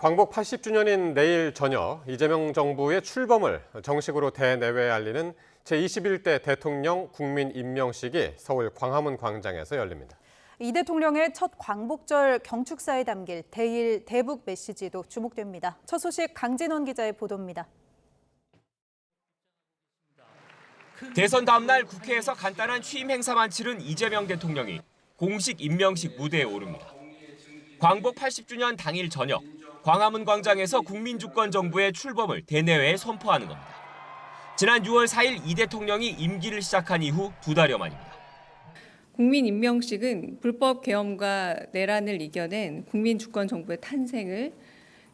광복 80주년인 내일 저녁 이재명 정부의 출범을 정식으로 대내외에 알리는 제21대 대통령 국민 임명식이 서울 광화문 광장에서 열립니다. 이 대통령의 첫 광복절 경축사에 담길 대일 대북 메시지도 주목됩니다. 첫 소식 강진원 기자의 보도입니다. 대선 다음 날 국회에서 간단한 취임 행사만 치른 이재명 대통령이 공식 임명식 무대에 오릅니다. 광복 80주년 당일 저녁 광화문 광장에서 국민주권 정부의 출범을 대내외에 선포하는 겁니다. 지난 6월 4일 이 대통령이 임기를 시작한 이후 2달여 만입니다. 국민 임명식은 불법 계엄과 내란을 이겨낸 국민주권 정부의 탄생을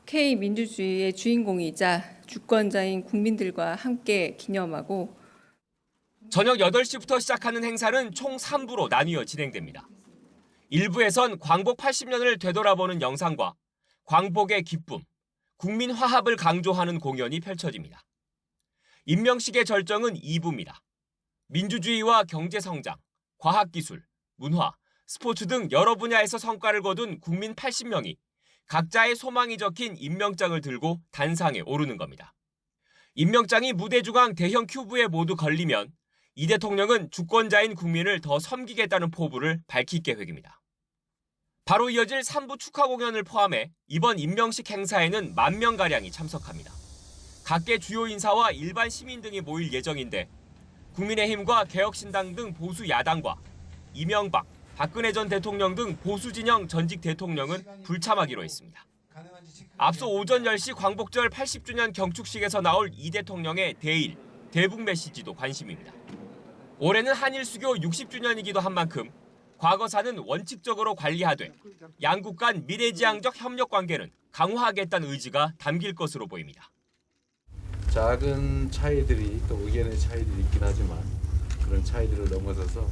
K민주주의의 주인공이자 주권자인 국민들과 함께 기념하고 저녁 8시부터 시작하는 행사는 총 3부로 나뉘어 진행됩니다. 1부에선 광복 80년을 되돌아보는 영상과 광복의 기쁨, 국민 화합을 강조하는 공연이 펼쳐집니다. 임명식의 절정은 2부입니다. 민주주의와 경제성장, 과학기술, 문화, 스포츠 등 여러 분야에서 성과를 거둔 국민 80명이 각자의 소망이 적힌 임명장을 들고 단상에 오르는 겁니다. 임명장이 무대 중앙 대형 큐브에 모두 걸리면 이 대통령은 주권자인 국민을 더 섬기겠다는 포부를 밝힐 계획입니다. 바로 이어질 3부 축하 공연을 포함해 이번 임명식 행사에는 10,000명가량이 참석합니다. 각계 주요 인사와 일반 시민 등이 모일 예정인데 국민의힘과 개혁신당 등 보수 야당과 이명박, 박근혜 전 대통령 등 보수 진영 전직 대통령은 불참하기로 했습니다. 앞서 오전 10시 광복절 80주년 경축식에서 나올 이 대통령의 대일, 대북 메시지도 관심입니다. 올해는 한일 수교 60주년이기도 한 만큼 과거사는 원칙적으로 관리하되 양국 간 미래지향적 협력 관계는 강화하겠다는 의지가 담길 것으로 보입니다. 작은 차이들이 또 의견의 차이들이 있긴 하지만 그런 차이들을 넘어서서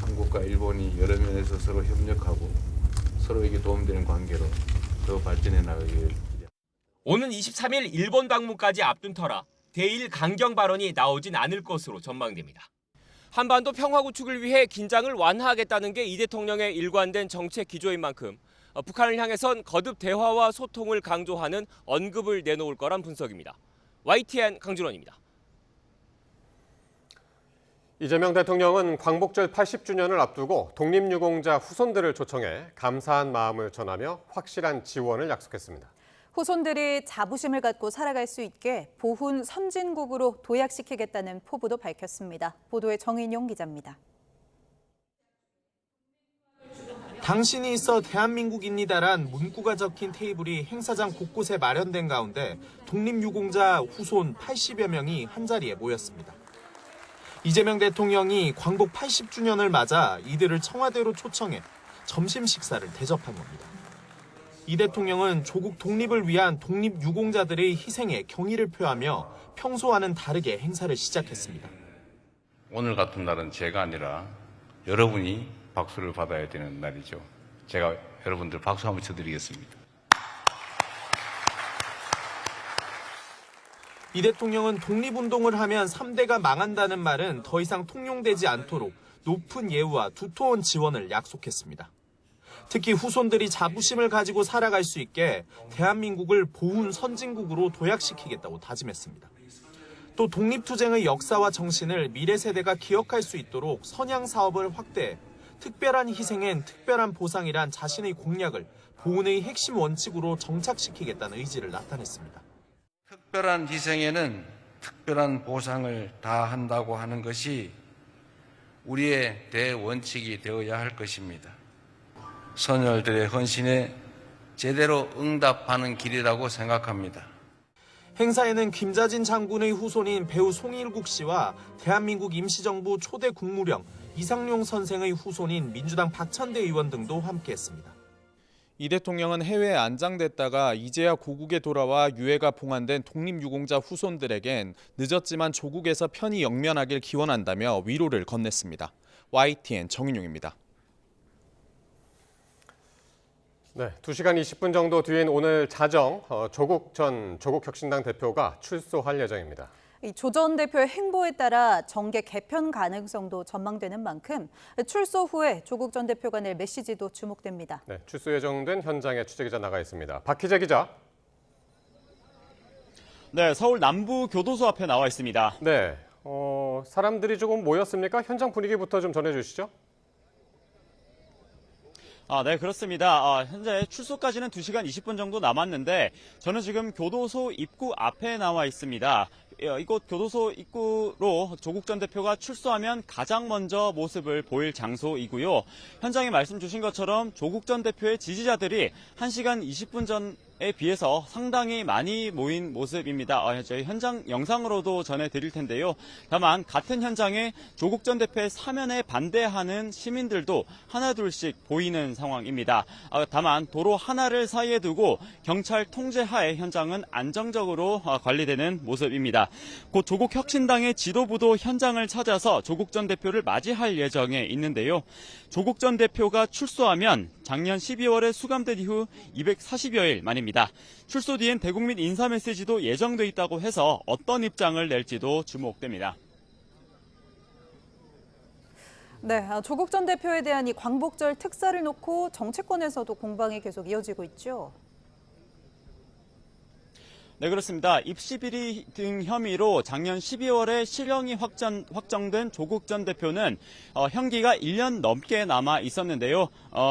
한국과 일본이 여러 면에서 서로 협력하고 서로에게 도움되는 관계로 더 발전해 나가길 기대합니다. 오는 23일 일본 방문까지 앞둔 터라 대일 강경 발언이 나오진 않을 것으로 전망됩니다. 한반도 평화 구축을 위해 긴장을 완화하겠다는 게 이 대통령의 일관된 정책 기조인 만큼 북한을 향해선 거듭 대화와 소통을 강조하는 언급을 내놓을 거란 분석입니다. YTN 강준원입니다. 이재명 대통령은 광복절 80주년을 앞두고 독립유공자 후손들을 초청해 감사한 마음을 전하며 확실한 지원을 약속했습니다. 후손들이 자부심을 갖고 살아갈 수 있게 보훈 선진국으로 도약시키겠다는 포부도 밝혔습니다. 보도에 정인용 기자입니다. 당신이 있어 대한민국입니다란 문구가 적힌 테이블이 행사장 곳곳에 마련된 가운데 독립유공자 후손 80여 명이 한자리에 모였습니다. 이재명 대통령이 광복 80주년을 맞아 이들을 청와대로 초청해 점심 식사를 대접한 겁니다. 이 대통령은 조국 독립을 위한 독립유공자들의 희생에 경의를 표하며 평소와는 다르게 행사를 시작했습니다. 오늘 같은 날은 제가 아니라 여러분이 박수를 받아야 되는 날이죠. 제가 여러분들 박수 한번 쳐드리겠습니다. 이 대통령은 독립운동을 하면 3대가 망한다는 말은 더 이상 통용되지 않도록 높은 예우와 두터운 지원을 약속했습니다. 특히 후손들이 자부심을 가지고 살아갈 수 있게 대한민국을 보훈 선진국으로 도약시키겠다고 다짐했습니다. 또 독립투쟁의 역사와 정신을 미래 세대가 기억할 수 있도록 선양 사업을 확대해 특별한 희생엔 특별한 보상이란 자신의 공약을 보훈의 핵심 원칙으로 정착시키겠다는 의지를 나타냈습니다. 특별한 희생에는 특별한 보상을 다한다고 하는 것이 우리의 대원칙이 되어야 할 것입니다. 선열들의 헌신에 제대로 응답하는 길이라고 생각합니다. 행사에는 김자진 장군의 후손인 배우 송일국 씨와 대한민국 임시정부 초대 국무령 이상용 선생의 후손인 민주당 박찬대 의원 등도 함께했습니다. 이 대통령은 해외에 안장됐다가 이제야 고국에 돌아와 유해가 봉한된 독립유공자 후손들에겐 늦었지만 조국에서 편히 영면하길 기원한다며 위로를 건넸습니다. YTN 정인용입니다. 네, 2시간 20분 정도 뒤인 오늘 자정 조국 전 조국혁신당 대표가 출소할 예정입니다. 조 전 대표의 행보에 따라 정계 개편 가능성도 전망되는 만큼 출소 후에 조국 전 대표가 낼 메시지도 주목됩니다. 네, 출소 예정된 현장에 취재기자 나가 있습니다. 박희재 기자. 네, 서울 남부 교도소 앞에 나와 있습니다. 네, 사람들이 조금 모였습니까? 현장 분위기부터 좀 전해주시죠. 네, 그렇습니다. 현재 출소까지는 2시간 20분 정도 남았는데 저는 지금 교도소 입구 앞에 나와 있습니다. 이곳 교도소 입구로 조국 전 대표가 출소하면 가장 먼저 모습을 보일 장소이고요. 현장에 말씀 주신 것처럼 조국 전 대표의 지지자들이 1시간 20분 전에 비해서 상당히 많이 모인 모습입니다. 저희 현장 영상으로도 전해드릴 텐데요. 다만 같은 현장에 조국 전 대표의 사면에 반대하는 시민들도 하나둘씩 보이는 상황입니다. 다만 도로 하나를 사이에 두고 경찰 통제하에 현장은 안정적으로 관리되는 모습입니다. 곧 조국 혁신당의 지도부도 현장을 찾아서 조국 전 대표를 맞이할 예정에 있는데요. 조국 전 대표가 출소하면 작년 12월에 수감된 이후 240여일 만입니다. 출소 뒤엔 대국민 인사 메시지도 예정돼 있다고 해서 어떤 입장을 낼지도 주목됩니다. 네, 조국 전 대표에 대한 이 광복절 특사를 놓고 정치권에서도 공방이 계속 이어지고 있죠. 네, 그렇습니다. 입시비리 등 혐의로 작년 12월에 실형이 확정된 조국 전 대표는 형기가 1년 넘게 남아 있었는데요.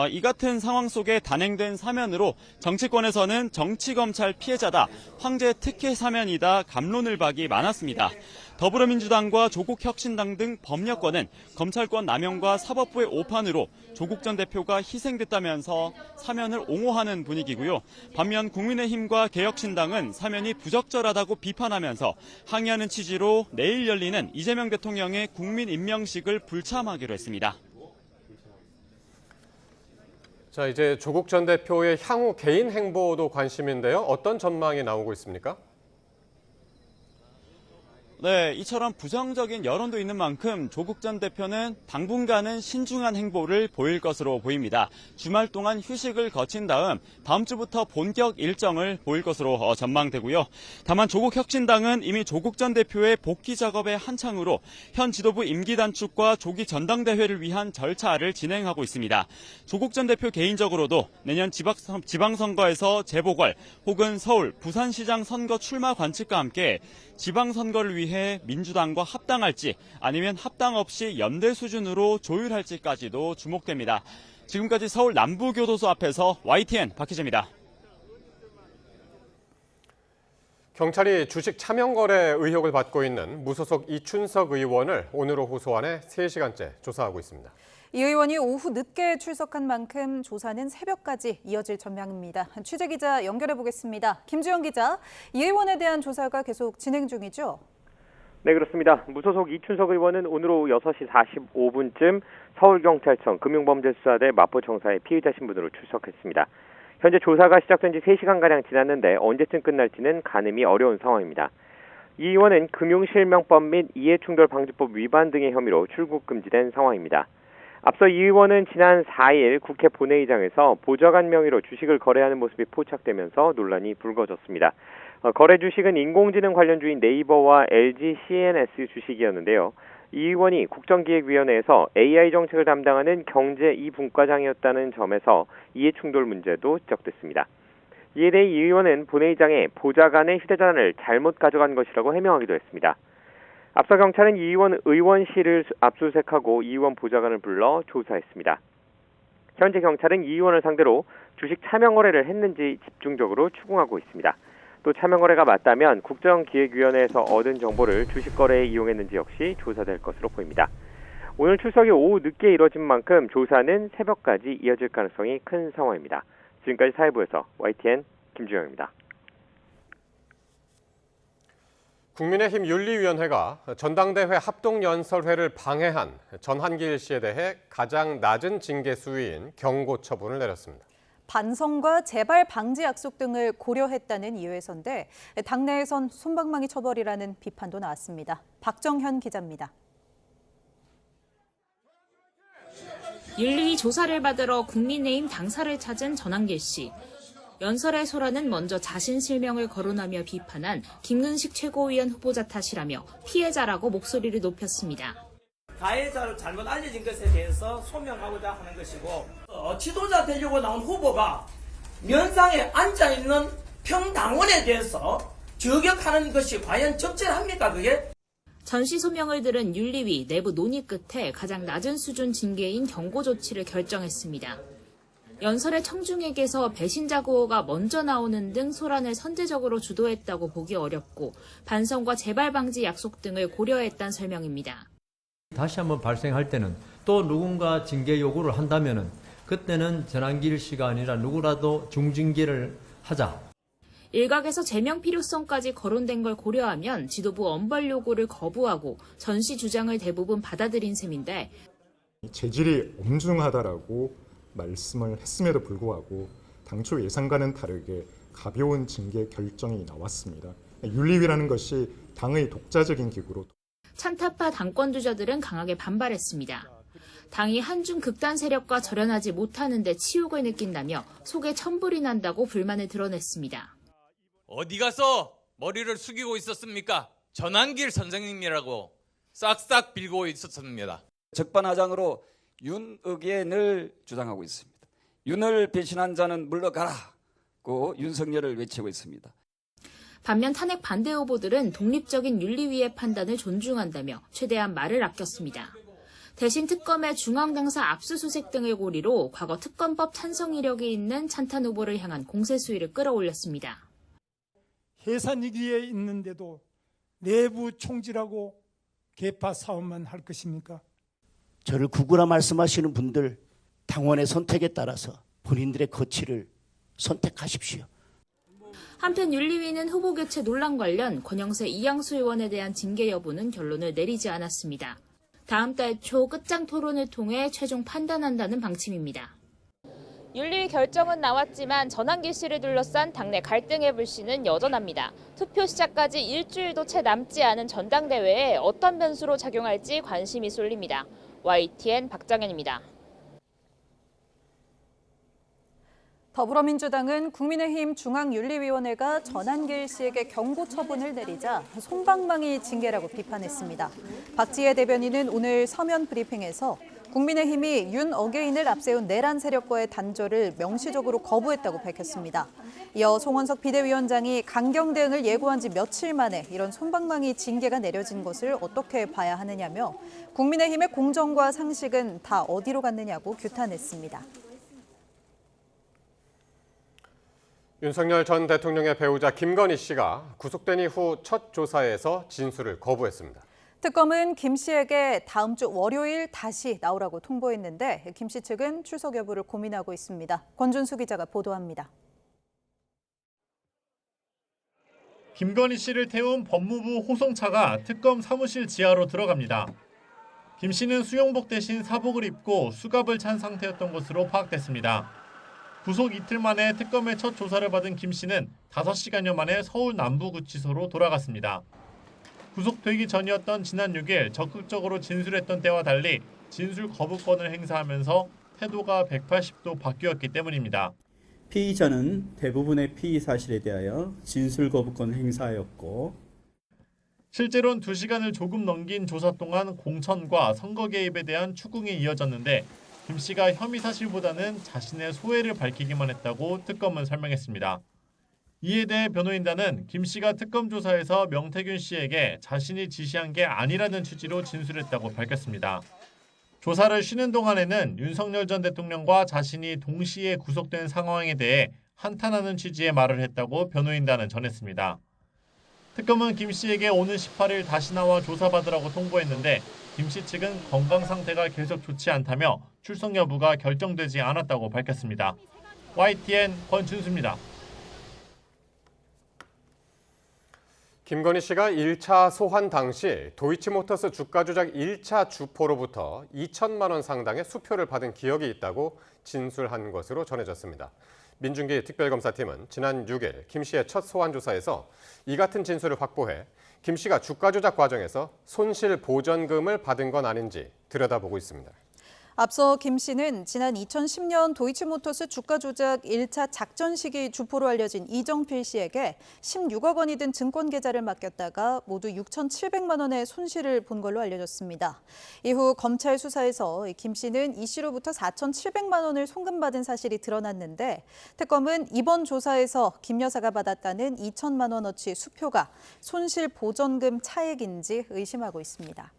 이 같은 상황 속에 단행된 사면으로 정치권에서는 정치검찰 피해자다, 황제 특혜 사면이다 갑론을박이 많았습니다. 더불어민주당과 조국혁신당 등 범여권은 검찰권 남용과 사법부의 오판으로 조국 전 대표가 희생됐다면서 사면을 옹호하는 분위기고요. 반면 국민의힘과 개혁신당은 사면이 부적절하다고 비판하면서 항의하는 취지로 내일 열리는 이재명 대통령의 국민 임명식을 불참하기로 했습니다. 자, 이제 조국 전 대표의 향후 개인 행보도 관심인데요. 어떤 전망이 나오고 있습니까? 네, 이처럼 부정적인 여론도 있는 만큼 조국 전 대표는 당분간은 신중한 행보를 보일 것으로 보입니다. 주말 동안 휴식을 거친 다음 주부터 본격 일정을 보일 것으로 전망되고요. 다만 조국 혁신당은 이미 조국 전 대표의 복귀 작업의 한창으로 현 지도부 임기 단축과 조기 전당대회를 위한 절차를 진행하고 있습니다. 조국 전 대표 개인적으로도 내년 지방선거에서 재보궐 혹은 서울, 부산시장 선거 출마 관측과 함께 지방선거를 위해 민주당과 합당할지 아니면 합당 없이 연대 수준으로 조율할지까지도 주목됩니다. 지금까지 서울 남부교도소 앞에서 YTN 박희재입니다. 경찰이 주식 차명 거래 의혹을 받고 있는 무소속 이춘석 의원을 오늘로 호소안해 3시간째 조사하고 있습니다. 이 의원이 오후 늦게 출석한 만큼 조사는 새벽까지 이어질 전망입니다. 취재기자 연결해 보겠습니다. 김주영 기자, 이 의원에 대한 조사가 계속 진행 중이죠? 네, 그렇습니다. 무소속 이춘석 의원은 오늘 오후 6시 45분쯤 서울경찰청 금융범죄수사대 마포청사에 피의자 신분으로 출석했습니다. 현재 조사가 시작된 지 3시간가량 지났는데 언제쯤 끝날지는 가늠이 어려운 상황입니다. 이 의원은 금융실명법 및 이해충돌방지법 위반 등의 혐의로 출국 금지된 상황입니다. 앞서 이 의원은 지난 4일 국회 본회의장에서 보좌관 명의로 주식을 거래하는 모습이 포착되면서 논란이 불거졌습니다. 거래 주식은 인공지능 관련주인 네이버와 LG CNS 주식이었는데요. 이 의원이 국정기획위원회에서 AI 정책을 담당하는 경제 2분과장이었다는 점에서 이해충돌 문제도 지적됐습니다. 이에 대해 이 의원은 본회의장에 보좌관의 휴대전화를 잘못 가져간 것이라고 해명하기도 했습니다. 앞서 경찰은 이 의원 의원실을 압수수색하고 이 의원 보좌관을 불러 조사했습니다. 현재 경찰은 이 의원을 상대로 주식 차명 거래를 했는지 집중적으로 추궁하고 있습니다. 또 차명 거래가 맞다면 국정기획위원회에서 얻은 정보를 주식 거래에 이용했는지 역시 조사될 것으로 보입니다. 오늘 출석이 오후 늦게 이뤄진 만큼 조사는 새벽까지 이어질 가능성이 큰 상황입니다. 지금까지 사회부에서 YTN 김주영입니다. 국민의힘 윤리위원회가 전당대회 합동연설회를 방해한 전한길 씨에 대해 가장 낮은 징계 수위인 경고 처분을 내렸습니다. 반성과 재발 방지 약속 등을 고려했다는 이유에서인데 당내에선 솜방망이 처벌이라는 비판도 나왔습니다. 박정현 기자입니다. 윤리위 조사를 받으러 국민의힘 당사를 찾은 전한길 씨. 연설의 소란은 먼저 자신 실명을 거론하며 비판한 김근식 최고위원 후보자 탓이라며 피해자라고 목소리를 높였습니다. 가해자로 잘못 알려진 것에 대해서 소명하고자 하는 것이고 지도자 되려고 나온 후보가 면상에 앉아있는 평당원에 대해서 저격하는 것이 과연 적절합니까 그게? 전시 소명을 들은 윤리위 내부 논의 끝에 가장 낮은 수준 징계인 경고 조치를 결정했습니다. 연설의 청중에게서 배신자 구호가 먼저 나오는 등 소란을 선제적으로 주도했다고 보기 어렵고 반성과 재발 방지 약속 등을 고려했다는 설명입니다. 다시 한번 발생할 때는 또 누군가 징계 요구를 한다면은 그때는 전한길 씨가 아니라 누구라도 중징계를 하자. 일각에서 제명 필요성까지 거론된 걸 고려하면 지도부 엄벌 요구를 거부하고 전시 주장을 대부분 받아들인 셈인데 재질이 엄중하다라고 말씀을 했음에도 불구하고 당초 예상과는 다르게 가벼운 징계 결정이 나왔습니다. 윤리위라는 것이 당의 독자적인 기구로 찬타파 당권 주자들은 강하게 반발했습니다. 당이 한중 극단 세력과 절연하지 못하는 데 치욕을 느낀다며 속에 천불이 난다고 불만을 드러냈습니다. 어디 가서 머리를 숙이고 있었습니까? 전한길 선생님이라고 싹싹 빌고 있었습니다. 적반하장으로 윤의견을 주장하고 있습니다. 윤을 배신한 자는 물러가라고 윤석열을 외치고 있습니다. 반면 탄핵 반대 후보들은 독립적인 윤리위의 판단을 존중한다며 최대한 말을 아꼈습니다. 대신 특검의 중앙당사 압수수색 등을 고리로 과거 특검법 찬성 이력이 있는 찬탄 후보를 향한 공세 수위를 끌어올렸습니다. 해산 위기에 있는데도 내부 총질하고 개파 사업만 할 것입니까? 저를 구구라 말씀하시는 분들 당원의 선택에 따라서 본인들의 거취를 선택하십시오. 한편 윤리위는 후보 교체 논란 관련 권영세 이양수 의원에 대한 징계 여부는 결론을 내리지 않았습니다. 다음 달 초 끝장 토론을 통해 최종 판단한다는 방침입니다. 윤리위 결정은 나왔지만 전한길 씨를 둘러싼 당내 갈등의 불씨는 여전합니다. 투표 시작까지 일주일도 채 남지 않은 전당대회에 어떤 변수로 작용할지 관심이 쏠립니다. YTN 박정현입니다. 더불어민주당은 국민의힘 중앙윤리위원회가 전한길 씨에게 경고 처분을 내리자 솜방망이 징계라고 비판했습니다. 박지혜 대변인은 오늘 서면 브리핑에서 국민의힘이 윤 어게인을 앞세운 내란 세력과의 단절을 명시적으로 거부했다고 밝혔습니다. 이어 송원석 비대위원장이 강경 대응을 예고한 지 며칠 만에 이런 솜방망이 징계가 내려진 것을 어떻게 봐야 하느냐며 국민의힘의 공정과 상식은 다 어디로 갔느냐고 규탄했습니다. 윤석열 전 대통령의 배우자 김건희 씨가 구속된 이후 첫 조사에서 진술을 거부했습니다. 특검은 김 씨에게 다음 주 월요일 다시 나오라고 통보했는데 김 씨 측은 출석 여부를 고민하고 있습니다. 권준수 기자가 보도합니다. 김건희 씨를 태운 법무부 호송차가 특검 사무실 지하로 들어갑니다. 김 씨는 수영복 대신 사복을 입고 수갑을 찬 상태였던 것으로 파악됐습니다. 구속 이틀 만에 특검의 첫 조사를 받은 김 씨는 5시간여 만에 서울 남부구치소로 돌아갔습니다. 구속되기 전이었던 지난 6일 적극적으로 진술했던 때와 달리 진술 거부권을 행사하면서 태도가 180도 바뀌었기 때문입니다. 피의자는 대부분의 피의 사실에 대하여 진술 거부권을 행사하였고 실제로는 2시간을 조금 넘긴 조사 동안 공천과 선거 개입에 대한 추궁이 이어졌는데 김 씨가 혐의 사실보다는 자신의 소회를 밝히기만 했다고 특검은 설명했습니다. 이에 대해 변호인단은 김 씨가 특검 조사에서 명태균 씨에게 자신이 지시한 게 아니라는 취지로 진술했다고 밝혔습니다. 조사를 쉬는 동안에는 윤석열 전 대통령과 자신이 동시에 구속된 상황에 대해 한탄하는 취지의 말을 했다고 변호인단은 전했습니다. 특검은 김 씨에게 오는 18일 다시 나와 조사받으라고 통보했는데 김 씨 측은 건강 상태가 계속 좋지 않다며 출석 여부가 결정되지 않았다고 밝혔습니다. YTN 권준수입니다. 김건희 씨가 1차 소환 당시 도이치모터스 주가 조작 1차 주포로부터 2천만 원 상당의 수표를 받은 기억이 있다고 진술한 것으로 전해졌습니다. 민중기 특별검사팀은 지난 6일 김 씨의 첫 소환 조사에서 이 같은 진술을 확보해 김 씨가 주가 조작 과정에서 손실 보전금을 받은 건 아닌지 들여다보고 있습니다. 앞서 김 씨는 지난 2010년 도이치모터스 주가 조작 1차 작전 시기 주포로 알려진 이정필 씨에게 16억 원이 든 증권 계좌를 맡겼다가 모두 6,700만 원의 손실을 본 걸로 알려졌습니다. 이후 검찰 수사에서 김 씨는 이 씨로부터 4,700만 원을 송금받은 사실이 드러났는데 특검은 이번 조사에서 김 여사가 받았다는 2천만 원어치 수표가 손실 보전금 차액인지 의심하고 있습니다.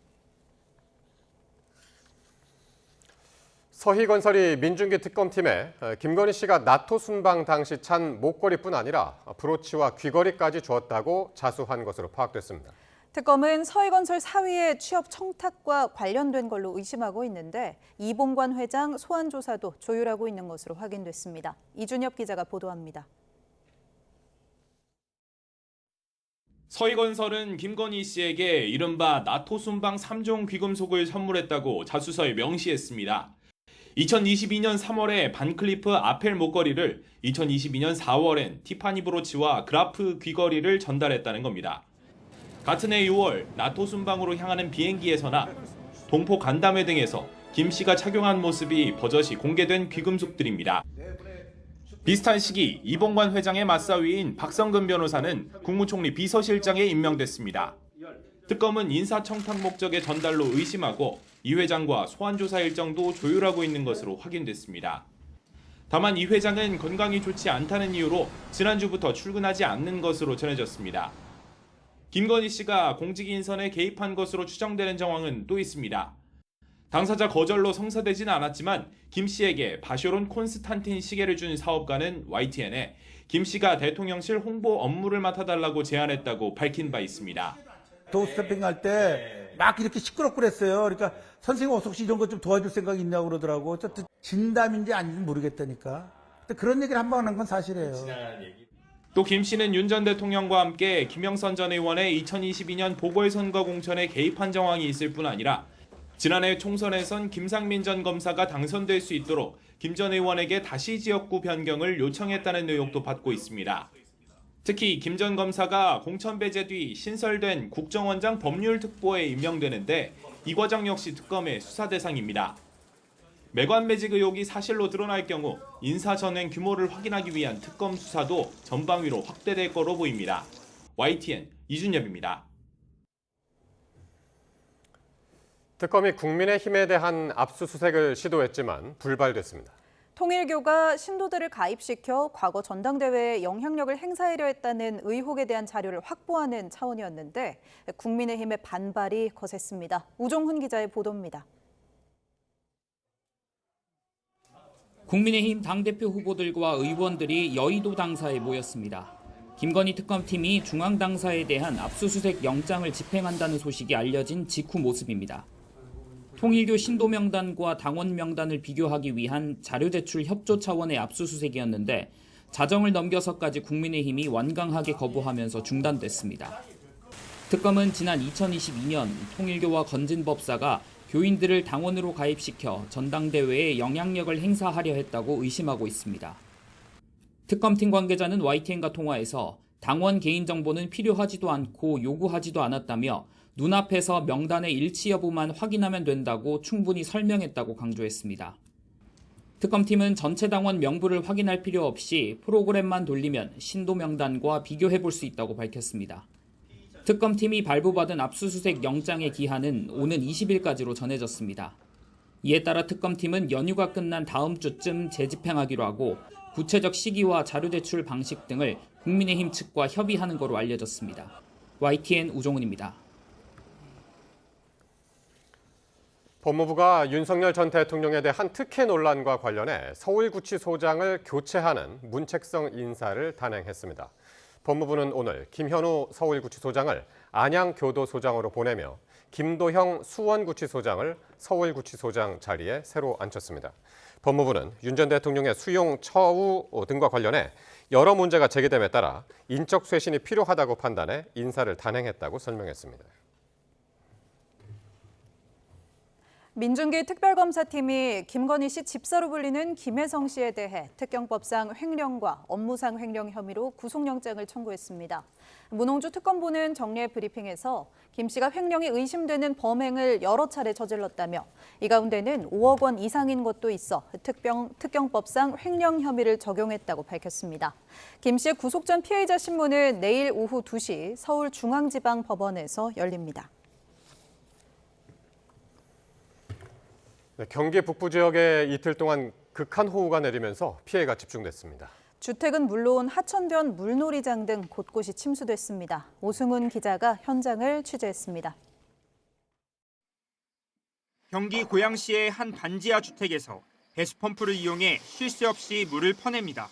서희건설이 민중기 특검팀에 김건희 씨가 나토 순방 당시 찬 목걸이뿐 아니라 브로치와 귀걸이까지 주었다고 자수한 것으로 파악됐습니다. 특검은 서희건설 사위의 취업 청탁과 관련된 걸로 의심하고 있는데 이봉관 회장 소환 조사도 조율하고 있는 것으로 확인됐습니다. 이준엽 기자가 보도합니다. 서희건설은 김건희 씨에게 이른바 나토 순방 3종 귀금속을 선물했다고 자수서에 명시했습니다. 2022년 3월에 반클리프 아펠 목걸이를 2022년 4월엔 티파니 브로치와 그라프 귀걸이를 전달했다는 겁니다. 같은 해 6월 나토 순방으로 향하는 비행기에서나 동포 간담회 등에서 김 씨가 착용한 모습이 버젓이 공개된 귀금속들입니다. 비슷한 시기 이봉관 회장의 맞사위인 박성근 변호사는 국무총리 비서실장에 임명됐습니다. 특검은 인사청탁 목적의 전달로 의심하고 이 회장과 소환조사 일정도 조율하고 있는 것으로 확인됐습니다. 다만 이 회장은 건강이 좋지 않다는 이유로 지난주부터 출근하지 않는 것으로 전해졌습니다. 김건희 씨가 공직 인선에 개입한 것으로 추정되는 정황은 또 있습니다. 당사자 거절로 성사되진 않았지만 김 씨에게 바쇼론 콘스탄틴 시계를 준 사업가는 YTN에 김 씨가 대통령실 홍보 업무를 맡아달라고 제안했다고 밝힌 바 있습니다. 도스태핑 할 때 막 이렇게 시끄럽고 그랬어요. 그러니까 선생님 어서 혹시 이런 거 좀 도와줄 생각이 있냐고 그러더라고. 진담인지 아닌지 모르겠다니까. 근데 그런 얘기를 한 번 한 건 사실이에요. 또 김 씨는 윤 전 대통령과 함께 김영선 전 의원의 2022년 보궐선거 공천에 개입한 정황이 있을 뿐 아니라 지난해 총선에선 김상민 전 검사가 당선될 수 있도록 김 전 의원에게 다시 지역구 변경을 요청했다는 의혹도 받고 있습니다. 특히 김 전 검사가 공천 배제 뒤 신설된 국정원장 법률특보에 임명되는데 이 과정 역시 특검의 수사 대상입니다. 매관 매직 의혹이 사실로 드러날 경우 인사 전횡 규모를 확인하기 위한 특검 수사도 전방위로 확대될 거로 보입니다. YTN 이준엽입니다. 특검이 국민의힘에 대한 압수수색을 시도했지만 불발됐습니다. 통일교가 신도들을 가입시켜 과거 전당대회에 영향력을 행사하려 했다는 의혹에 대한 자료를 확보하는 차원이었는데 국민의힘의 반발이 거셌습니다. 우종훈 기자의 보도입니다. 국민의힘 당대표 후보들과 의원들이 여의도 당사에 모였습니다. 김건희 특검팀이 중앙당사에 대한 압수수색 영장을 집행한다는 소식이 알려진 직후 모습입니다. 통일교 신도 명단과 당원 명단을 비교하기 위한 자료 제출 협조 차원의 압수수색이었는데 자정을 넘겨서까지 국민의힘이 완강하게 거부하면서 중단됐습니다. 특검은 지난 2022년 통일교와 건진법사가 교인들을 당원으로 가입시켜 전당대회에 영향력을 행사하려 했다고 의심하고 있습니다. 특검팀 관계자는 YTN과 통화에서 당원 개인정보는 필요하지도 않고 요구하지도 않았다며 눈앞에서 명단의 일치 여부만 확인하면 된다고 충분히 설명했다고 강조했습니다. 특검팀은 전체 당원 명부를 확인할 필요 없이 프로그램만 돌리면 신도 명단과 비교해볼 수 있다고 밝혔습니다. 특검팀이 발부받은 압수수색 영장의 기한은 오는 20일까지로 전해졌습니다. 이에 따라 특검팀은 연휴가 끝난 다음 주쯤 재집행하기로 하고 구체적 시기와 자료 제출 방식 등을 국민의힘 측과 협의하는 것으로 알려졌습니다. YTN 우종훈입니다. 법무부가 윤석열 전 대통령에 대한 특혜 논란과 관련해 서울구치소장을 교체하는 문책성 인사를 단행했습니다. 법무부는 오늘 김현우 서울구치소장을 안양교도소장으로 보내며 김도형 수원구치소장을 서울구치소장 자리에 새로 앉혔습니다. 법무부는 윤 전 대통령의 수용 처우 등과 관련해 여러 문제가 제기됨에 따라 인적 쇄신이 필요하다고 판단해 인사를 단행했다고 설명했습니다. 민중기 특별검사팀이 김건희 씨 집사로 불리는 김혜성 씨에 대해 특경법상 횡령과 업무상 횡령 혐의로 구속영장을 청구했습니다. 문홍주 특검보는 정례 브리핑에서 김 씨가 횡령이 의심되는 범행을 여러 차례 저질렀다며 이 가운데는 5억 원 이상인 것도 있어 특경법상 횡령 혐의를 적용했다고 밝혔습니다. 김 씨의 구속 전 피해자 신문은 내일 오후 2시 서울중앙지방법원에서 열립니다. 경기 북부 지역에 이틀 동안 극한 호우가 내리면서 피해가 집중됐습니다. 주택은 물론 하천변 물놀이장 등 곳곳이 침수됐습니다. 오승훈 기자가 현장을 취재했습니다. 경기 고양시의 한 반지하 주택에서 배수펌프를 이용해 쉴 새 없이 물을 퍼냅니다.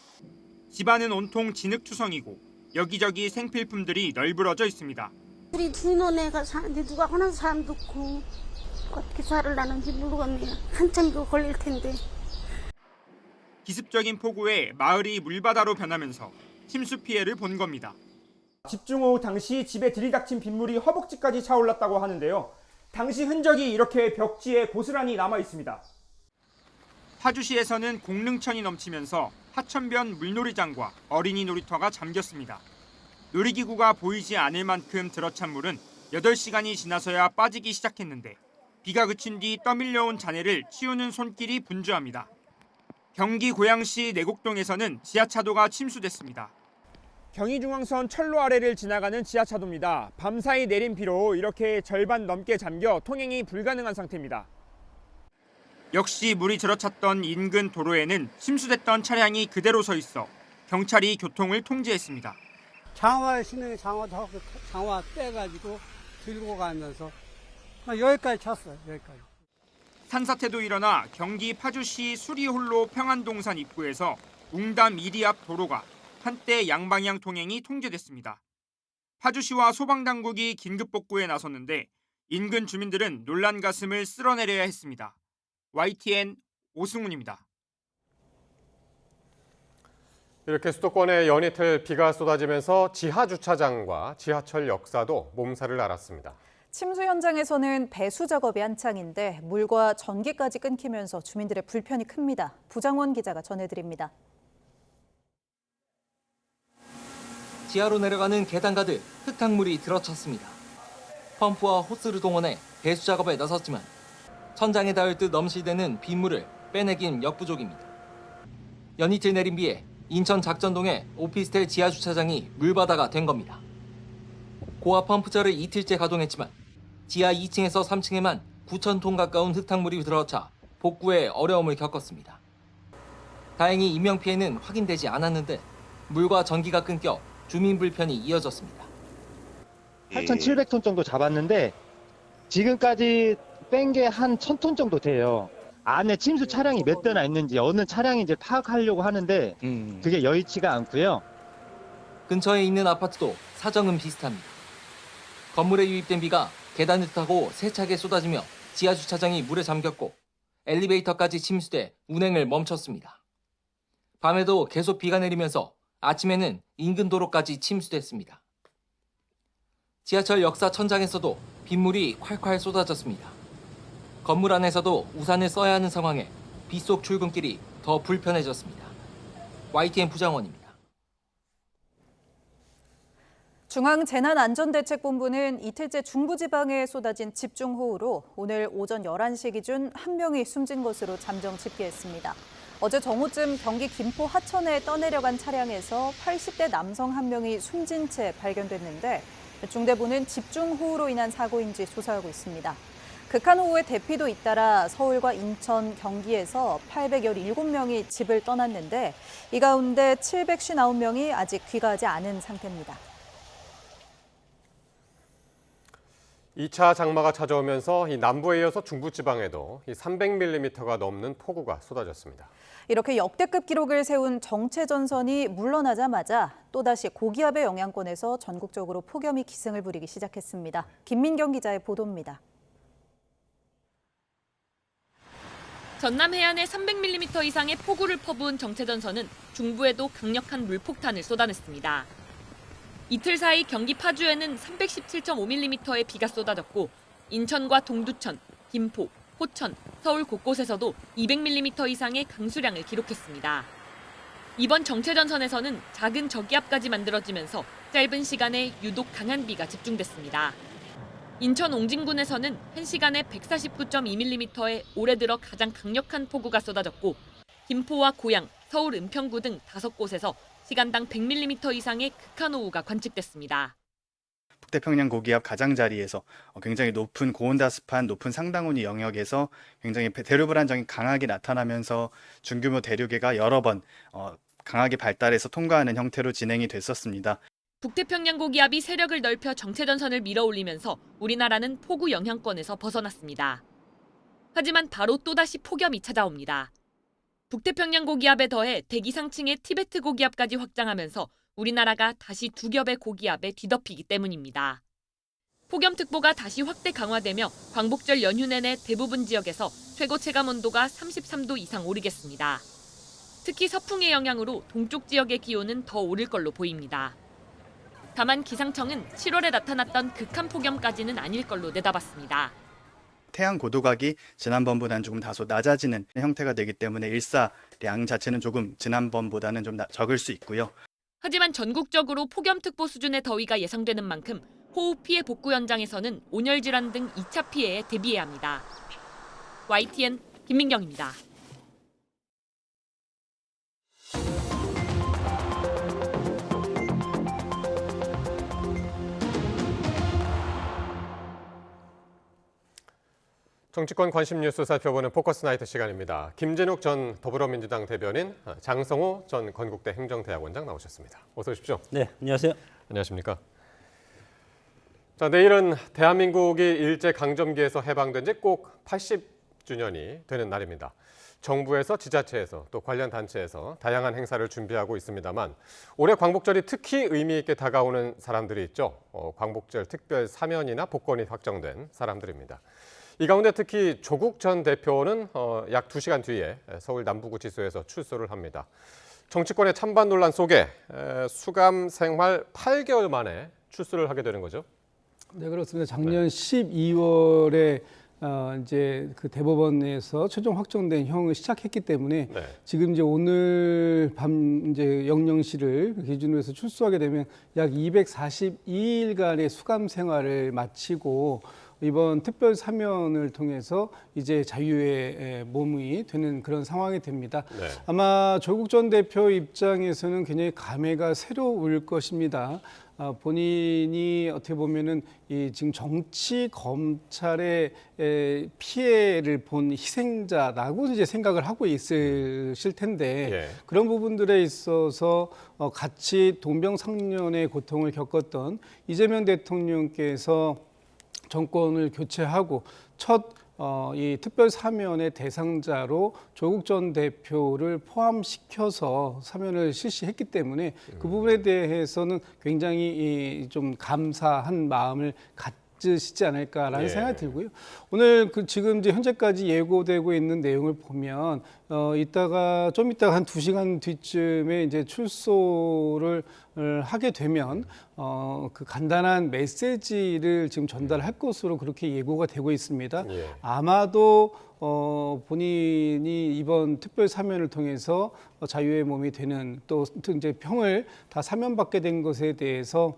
집안은 온통 진흙투성이고 여기저기 생필품들이 널브러져 있습니다. 우리 두 너네가 사는데 누가 하는 사람도 없고 어떻게 살으려는지 모르겠네요. 한참 더 걸릴 텐데. 기습적인 폭우에 마을이 물바다로 변하면서 침수 피해를 본 겁니다. 집중호우 당시 집에 들이닥친 빗물이 허벅지까지 차올랐다고 하는데요. 당시 흔적이 이렇게 벽지에 고스란히 남아 있습니다. 파주시에서는 공릉천이 넘치면서 하천변 물놀이장과 어린이 놀이터가 잠겼습니다. 놀이기구가 보이지 않을 만큼 들어찬 물은 8시간이 지나서야 빠지기 시작했는데 비가 그친 뒤 떠밀려온 잔해를 치우는 손길이 분주합니다. 경기 고양시 내곡동에서는 지하차도가 침수됐습니다. 경의중앙선 철로 아래를 지나가는 지하차도입니다. 밤사이 내린 비로 이렇게 절반 넘게 잠겨 통행이 불가능한 상태입니다. 역시 물이 들어찼던 인근 도로에는 침수됐던 차량이 그대로 서 있어 경찰이 교통을 통제했습니다. 장화 신는 장화 빼가지고 들고 가면서 여기까지 찼어요. 여기까지. 산사태도 일어나 경기 파주시 수리홀로 평안동산 입구에서 웅담 1리 앞 도로가 한때 양방향 통행이 통제됐습니다. 파주시와 소방당국이 긴급복구에 나섰는데 인근 주민들은 놀란 가슴을 쓸어내려야 했습니다. YTN 오승훈입니다. 이렇게 수도권에 연이틀 비가 쏟아지면서 지하주차장과 지하철 역사도 몸살을 앓았습니다. 침수 현장에서는 배수 작업이 한창인데 물과 전기까지 끊기면서 주민들의 불편이 큽니다. 부장원 기자가 전해드립니다. 지하로 내려가는 계단 가득 흙탕물이 들어찼습니다. 펌프와 호스를 동원해 배수 작업에 나섰지만 천장에 닿을 듯 넘실대는 빗물을 빼내긴 역부족입니다. 연이틀 내린 비에 인천 작전동의 오피스텔 지하주차장이 물바다가 된 겁니다. 고압 펌프절을 이틀째 가동했지만 지하 2층에서 3층에만 9,000톤 가까운 흙탕물이 들어차 복구에 어려움을 겪었습니다. 다행히 인명피해는 확인되지 않았는데 물과 전기가 끊겨 주민 불편이 이어졌습니다. 8,700톤 정도 잡았는데 지금까지 뺀 게 한 1,000톤 정도 돼요. 안에 침수 차량이 몇 대나 있는지 어느 차량인지 파악하려고 하는데 그게 여의치가 않고요. 근처에 있는 아파트도 사정은 비슷합니다. 건물에 유입된 비가 계단을 타고 세차게 쏟아지며 지하주차장이 물에 잠겼고 엘리베이터까지 침수돼 운행을 멈췄습니다. 밤에도 계속 비가 내리면서 아침에는 인근 도로까지 침수됐습니다. 지하철 역사 천장에서도 빗물이 콸콸 쏟아졌습니다. 건물 안에서도 우산을 써야 하는 상황에 빗속 출근길이 더 불편해졌습니다. YTN 부장원입니다. 중앙재난안전대책본부는 이틀째 중부지방에 쏟아진 집중호우로 오늘 오전 11시 기준 1명이 숨진 것으로 잠정 집계했습니다. 어제 정오쯤 경기 김포 하천에 떠내려간 차량에서 80대 남성 1명이 숨진 채 발견됐는데 중대본은 집중호우로 인한 사고인지 조사하고 있습니다. 극한호우의 대피도 잇따라 서울과 인천, 경기에서 817명이 집을 떠났는데 이 가운데 759명이 아직 귀가하지 않은 상태입니다. 2차 장마가 찾아오면서 남부에 이어서 중부지방에도 300mm가 넘는 폭우가 쏟아졌습니다. 이렇게 역대급 기록을 세운 정체전선이 물러나자마자 또다시 고기압의 영향권에서 전국적으로 폭염이 기승을 부리기 시작했습니다. 김민경 기자의 보도입니다. 전남 해안에 300mm 이상의 폭우를 퍼부은 정체전선은 중부에도 강력한 물폭탄을 쏟아냈습니다. 이틀 사이 경기 파주에는 317.5mm의 비가 쏟아졌고 인천과 동두천, 김포, 포천, 서울 곳곳에서도 200mm 이상의 강수량을 기록했습니다. 이번 정체전선에서는 작은 저기압까지 만들어지면서 짧은 시간에 유독 강한 비가 집중됐습니다. 인천 옹진군에서는 1시간에 149.2mm의 올해 들어 가장 강력한 폭우가 쏟아졌고 김포와 고양, 서울 은평구 등 5곳에서 시간당 100mm 이상의 극한호우가 관측됐습니다. 북태평양 고기압 가장자리에서 굉장히 높은 고온다습한 높은 상당온이 영역에서 굉장히 대류 불안정이 강하게 나타나면서 중규모 대류계가 여러 번 강하게 발달해서 통과하는 형태로 진행이 됐었습니다. 북태평양 고기압이 세력을 넓혀 정체전선을 밀어올리면서 우리나라는 폭우 영향권에서 벗어났습니다. 하지만 바로 또다시 폭염이 찾아옵니다. 북태평양 고기압에 더해 대기 상층의 티베트 고기압까지 확장하면서 우리나라가 다시 두 겹의 고기압에 뒤덮이기 때문입니다. 폭염특보가 다시 확대 강화되며 광복절 연휴 내내 대부분 지역에서 최고 체감 온도가 33도 이상 오르겠습니다. 특히 서풍의 영향으로 동쪽 지역의 기온은 더 오를 걸로 보입니다. 다만 기상청은 7월에 나타났던 극한 폭염까지는 아닐 걸로 내다봤습니다. 태양 고도각이 지난번보다는 조금 다소 낮아지는 형태가 되기 때문에 일사량 자체는 조금 지난번보다는 좀 적을 수 있고요. 하지만 전국적으로 폭염특보 수준의 더위가 예상되는 만큼 호우 피해 복구 현장에서는 온열 질환 등 2차 피해에 대비해야 합니다. YTN 김민경입니다. 정치권 관심 뉴스 살펴보는 포커스 나이트 시간입니다. 김진욱 전 더불어민주당 대변인, 장성호 전 건국대 행정대학원장 나오셨습니다. 어서 오십시오. 네, 안녕하세요. 안녕하십니까. 자, 내일은 대한민국이 일제강점기에서 해방된 지 꼭 80주년이 되는 날입니다. 정부에서 지자체에서 또 관련 단체에서 다양한 행사를 준비하고 있습니다만 올해 광복절이 특히 의미 있게 다가오는 사람들이 있죠. 광복절 특별 사면이나 복권이 확정된 사람들입니다. 이 가운데 특히 조국 전 대표는 약 2시간 뒤에 서울 남부구치소에서 출소를 합니다. 정치권의 찬반 논란 속에 수감 생활 8개월 만에 출소를 하게 되는 거죠? 네, 그렇습니다. 작년 12월에 이제 그 대법원에서 최종 확정된 형을 시작했기 때문에 지금 이제 오늘 밤 이제 00시를 기준으로 해서 출소하게 되면 약 242일간의 수감 생활을 마치고 이번 특별 사면을 통해서 이제 자유의 몸이 되는 그런 상황이 됩니다. 네. 아마 조국 전 대표 입장에서는 굉장히 감회가 새로울 것입니다. 본인이 어떻게 보면은 이 지금 정치 검찰의 피해를 본 희생자라고 이제 생각을 하고 있으실 텐데 그런 부분들에 있어서 같이 동병상련의 고통을 겪었던 이재명 대통령께서 정권을 교체하고 첫 이 특별 사면의 대상자로 조국 전 대표를 포함시켜서 사면을 실시했기 때문에 그 부분에 대해서는 굉장히 좀 감사한 마음을 갖으시지 않을까라는 생각이 들고요. 오늘 지금 이제 현재까지 예고되고 있는 내용을 보면 좀 이따가 한 2시간 뒤쯤에 이제 출소를 하게 되면 그 간단한 메시지를 지금 전달할 것으로 그렇게 예고가 되고 있습니다. 아마도 본인이 이번 특별 사면을 통해서 자유의 몸이 되는 또 이제 평을 다 사면받게 된 것에 대해서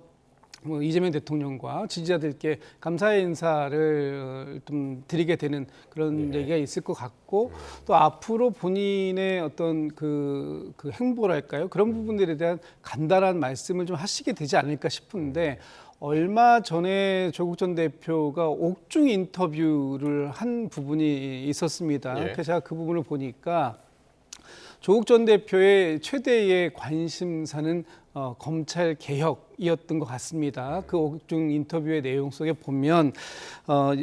이재명 대통령과 지지자들께 감사의 인사를 좀 드리게 되는 그런 얘기가 있을 것 같고 또 앞으로 본인의 어떤 그 행보랄까요? 그런 부분들에 대한 간단한 말씀을 좀 하시게 되지 않을까 싶은데 얼마 전에 조국 전 대표가 옥중 인터뷰를 한 부분이 있었습니다. 그래서 제가 그 부분을 보니까 조국 전 대표의 최대의 관심사는 검찰 개혁이었던 것 같습니다. 그 옥중 인터뷰의 내용 속에 보면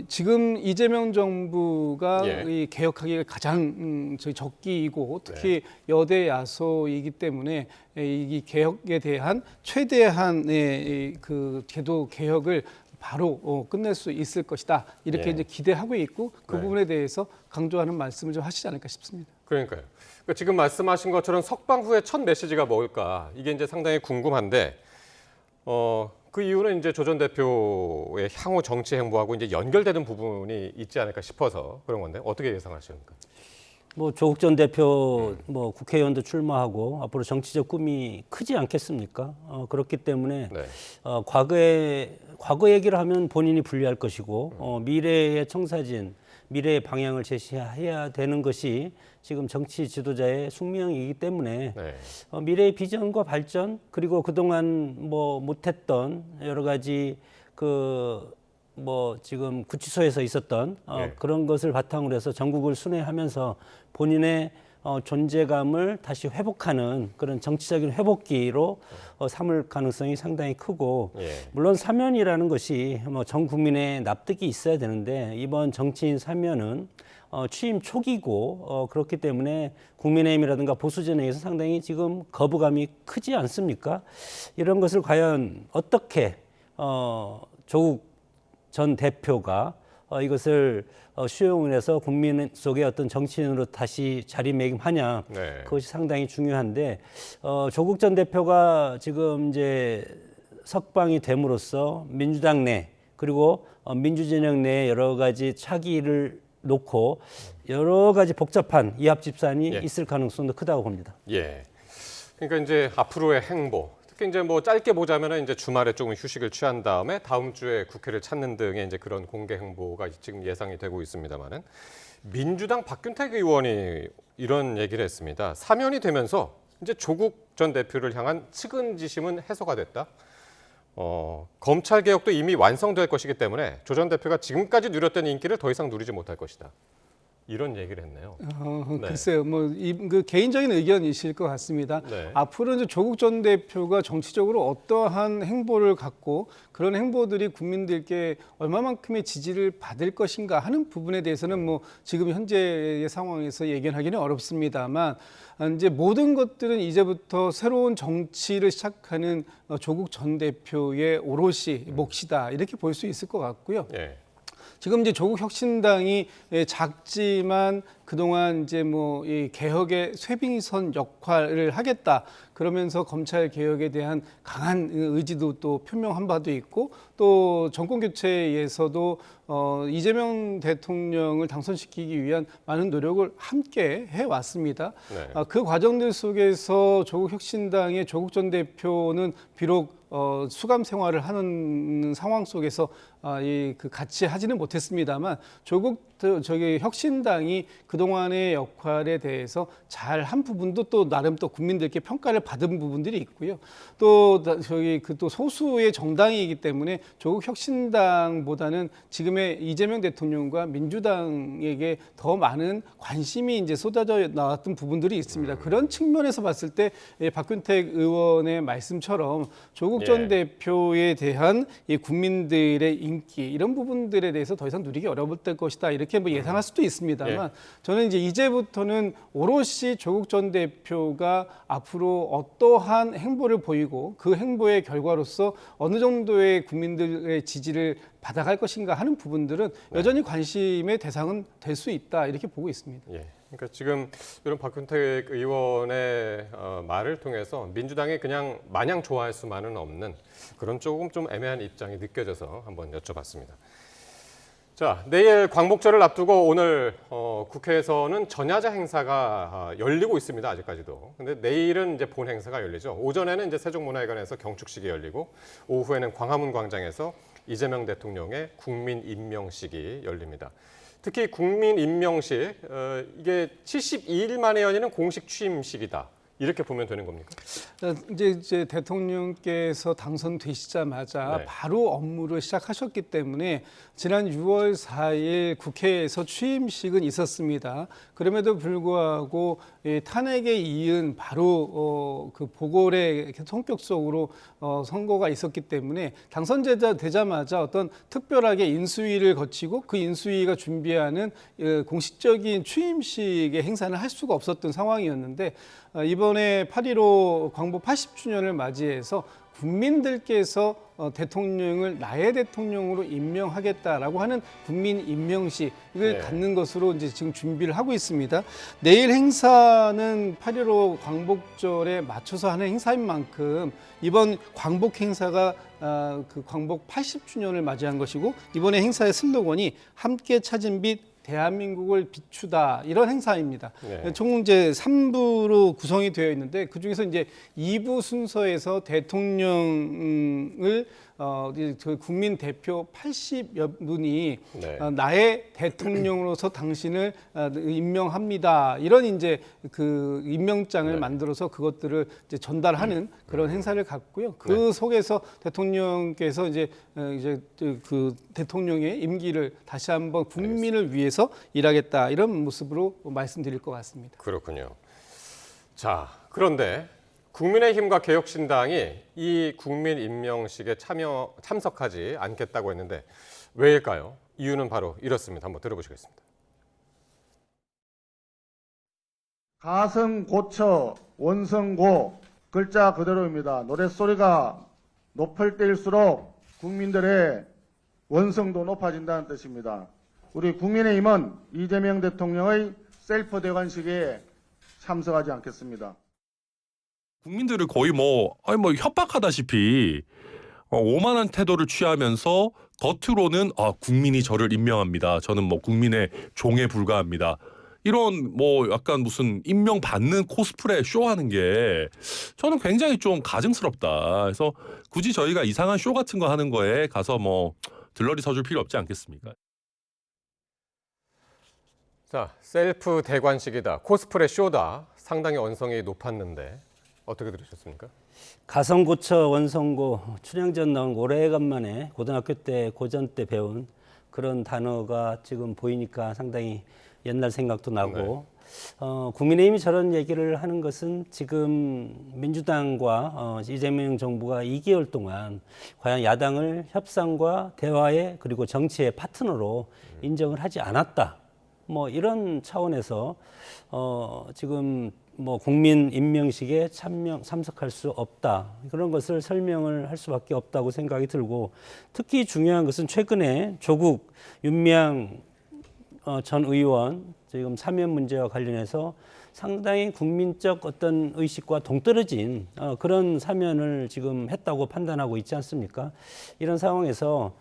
지금 이재명 정부가 이 개혁하기가 가장 적기이고 특히 여대 야소이기 때문에 이 개혁에 대한 최대한의 그 제도 개혁을 바로 끝낼 수 있을 것이다. 이렇게 이제 기대하고 있고 그 부분에 대해서 강조하는 말씀을 좀 하시지 않을까 싶습니다. 그러니까요. 지금 말씀하신 것처럼 석방 후에 첫 메시지가 뭘까 이게 이제 상당히 궁금한데 그 이유는 이제 조 전 대표의 향후 정치 행보하고 이제 연결되는 부분이 있지 않을까 싶어서 그런 건데 어떻게 예상하십니까? 뭐 조국 전 대표 뭐 국회의원도 출마하고 앞으로 정치적 꿈이 크지 않겠습니까? 그렇기 때문에 네. 과거 얘기를 하면 본인이 불리할 것이고 미래의 청사진, 미래의 방향을 제시해야 되는 것이 지금 정치 지도자의 숙명이기 때문에 네. 미래의 비전과 발전 그리고 그동안 뭐 못했던 여러 가지 지금 구치소에서 있었던 네. 그런 것을 바탕으로 해서 전국을 순회하면서 본인의 존재감을 다시 회복하는 그런 정치적인 회복기로 삼을 가능성이 상당히 크고 예. 물론 사면이라는 것이 뭐 전 국민의 납득이 있어야 되는데 이번 정치인 사면은 취임 초기고 그렇기 때문에 국민의힘이라든가 보수진영에서 상당히 지금 거부감이 크지 않습니까? 이런 것을 과연 어떻게 조국 전 대표가 이것을 수용을 해서 국민 속의 어떤 정치인으로 다시 자리매김하냐 네. 그것이 상당히 중요한데 조국 전 대표가 지금 이제 석방이 됨으로써 민주당 내 그리고 민주진영 내 여러 가지 차기를 놓고 여러 가지 복잡한 이합 집산이 예. 있을 가능성도 크다고 봅니다. 예. 그러니까 이제 앞으로의 행보, 특히 이제 뭐 짧게 보자면은 이제 주말에 조금 휴식을 취한 다음에 다음 주에 국회를 찾는 등의 이제 그런 공개 행보가 지금 예상이 되고 있습니다만은 민주당 박균택 의원이 이런 얘기를 했습니다. 사면이 되면서 이제 조국 전 대표를 향한 측은지심은 해소가 됐다. 검찰 개혁도 이미 완성될 것이기 때문에 조 전 대표가 지금까지 누렸던 인기를 더 이상 누리지 못할 것이다. 이런 얘기를 했네요. 네. 글쎄요, 그 개인적인 의견이실 것 같습니다. 네. 앞으로 이제 조국 전 대표가 정치적으로 어떠한 행보를 갖고 그런 행보들이 국민들께 얼마만큼의 지지를 받을 것인가 하는 부분에 대해서는 뭐 지금 현재의 상황에서 예견하기는 어렵습니다만 이제 모든 것들은 이제부터 새로운 정치를 시작하는 조국 전 대표의 오롯이 몫이다 이렇게 볼 수 있을 것 같고요. 예. 지금 이제 조국 혁신당이 작지만 그동안 이제 뭐 이 개혁의 쇄빙선 역할을 하겠다. 그러면서 검찰 개혁에 대한 강한 의지도 또 표명한 바도 있고 또 정권 교체에서도 이재명 대통령을 당선시키기 위한 많은 노력을 함께 해왔습니다. 네. 그 과정들 속에서 조국 혁신당의 조국 전 대표는 비록 수감 생활을 하는 상황 속에서 같이 하지는 못했습니다만 조국 혁신당이 그동안의 역할에 대해서 잘 한 부분도 또 나름 또 국민들께 평가를 받은 부분들이 있고요. 또 또 소수의 정당이기 때문에 조국 혁신당보다는 지금의 이재명 대통령과 민주당에게 더 많은 관심이 이제 쏟아져 나왔던 부분들이 있습니다. 그런 측면에서 봤을 때 박균택 의원의 말씀처럼 조국 전 대표에 대한 이 국민들의 인기 이런 부분들에 대해서 더 이상 누리기 어려울 것이다 이렇게 뭐 예상할 수도 있습니다만 저는 이제부터는 오롯이 조국 전 대표가 앞으로 어떠한 행보를 보이고 그 행보의 결과로서 어느 정도의 국민들의 지지를 받아갈 것인가 하는 부분들은 여전히 관심의 대상은 될 수 있다 이렇게 보고 있습니다. 예. 그러니까 지금 이런 박균택 의원의 말을 통해서 민주당이 그냥 마냥 좋아할 수만은 없는 그런 조금 좀 애매한 입장이 느껴져서 한번 여쭤봤습니다. 자, 내일 광복절을 앞두고 오늘 국회에서는 전야제 행사가 열리고 있습니다. 아직까지도. 근데 내일은 이제 본 행사가 열리죠. 오전에는 이제 세종문화회관에서 경축식이 열리고 오후에는 광화문 광장에서 이재명 대통령의 국민 임명식이 열립니다. 특히 국민 임명식 이게 72일 만에 열리는 공식 취임식이다. 이렇게 보면 되는 겁니까? 이제 대통령께서 당선되시자마자 바로 업무를 시작하셨기 때문에 지난 6월 4일 국회에서 취임식은 있었습니다. 그럼에도 불구하고 탄핵에 이은 바로 그 보궐의 성격 속으로 선거가 있었기 때문에 당선되자마자 어떤 특별하게 인수위를 거치고 그 인수위가 준비하는 공식적인 취임식의 행사는 할 수가 없었던 상황이었는데 이번에 8.15 광복 80주년을 맞이해서 국민들께서 대통령을 나의 대통령으로 임명하겠다라고 하는 국민 임명식을 갖는 것으로 이제 지금 준비를 하고 있습니다. 내일 행사는 8.15 광복절에 맞춰서 하는 행사인 만큼 이번 광복 행사가 그 광복 80주년을 맞이한 것이고 이번에 행사의 슬로건이 함께 찾은 빛 대한민국을 비추다 이런 행사입니다. 네. 총 이제 3부로 구성이 되어 있는데 그 중에서 이제 2부 순서에서 대통령을 그 국민 대표 80여 분이 네. 나의 대통령으로서 당신을 임명합니다. 이런 이제 그 임명장을 네. 만들어서 그것들을 이제 전달하는 그런 행사를 갖고요. 그 속에서 대통령께서 이제 그 대통령의 임기를 다시 한번 국민을 위해서 일하겠다 이런 모습으로 말씀드릴 것 같습니다. 그렇군요. 자, 그런데 국민의힘과 개혁신당이 이 국민 임명식에 참석하지 않겠다고 했는데 왜일까요? 이유는 바로 이렇습니다. 한번 들어보시겠습니다. 가성 고처 원성고 글자 그대로입니다. 노랫소리가 높을 때일수록 국민들의 원성도 높아진다는 뜻입니다. 우리 국민의힘은 이재명 대통령의 셀프 대관식에 참석하지 않겠습니다. 국민들을 거의 협박하다시피 오만한 태도를 취하면서 겉으로는 국민이 저를 임명합니다. 저는 국민의 종에 불과합니다. 이런 약간 무슨 임명받는 코스프레 쇼하는 게 저는 굉장히 좀 가증스럽다. 그래서 굳이 저희가 이상한 쇼 같은 거 하는 거에 가서 들러리 서줄 필요 없지 않겠습니까? 자, 셀프 대관식이다, 코스프레 쇼다. 상당히 언성이 높았는데 어떻게 들으셨습니까? 가성고처 원성고 춘향전 나온 오래간만에 고등학교 때 고전 때 배운 그런 단어가 지금 보이니까 상당히 옛날 생각도 나고 국민의힘이 저런 얘기를 하는 것은 지금 민주당과 이재명 정부가 2개월 동안 과연 야당을 협상과 대화의 그리고 정치의 파트너로 인정을 하지 않았다. 이런 차원에서 지금 국민 임명식에 참석할 수 없다. 그런 것을 설명을 할 수밖에 없다고 생각이 들고 특히 중요한 것은 최근에 조국 윤미향 전 의원 지금 사면 문제와 관련해서 상당히 국민적 어떤 의식과 동떨어진 그런 사면을 지금 했다고 판단하고 있지 않습니까? 이런 상황에서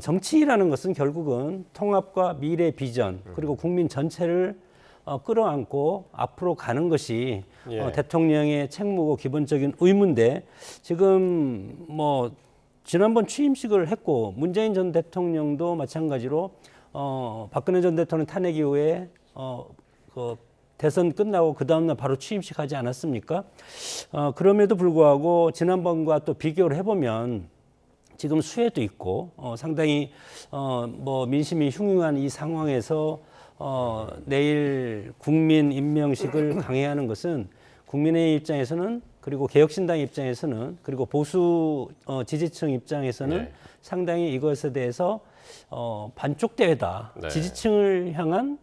정치라는 것은 결국은 통합과 미래 비전 그리고 국민 전체를 끌어안고 앞으로 가는 것이 대통령의 책무고 기본적인 의무인데 지금 지난번 취임식을 했고 문재인 전 대통령도 마찬가지로 박근혜 전 대통령 탄핵 이후에 대선 끝나고 그 다음날 바로 취임식 하지 않았습니까? 그럼에도 불구하고 지난번과 또 비교를 해보면 지금 수혜도 있고 상당히 민심이 흉흉한 이 상황에서 내일 국민 임명식을 강행하는 것은 국민의 입장에서는 그리고 개혁신당 입장에서는 그리고 보수 지지층 입장에서는 상당히 이것에 대해서 반쪽 대회다. 지지층을 향한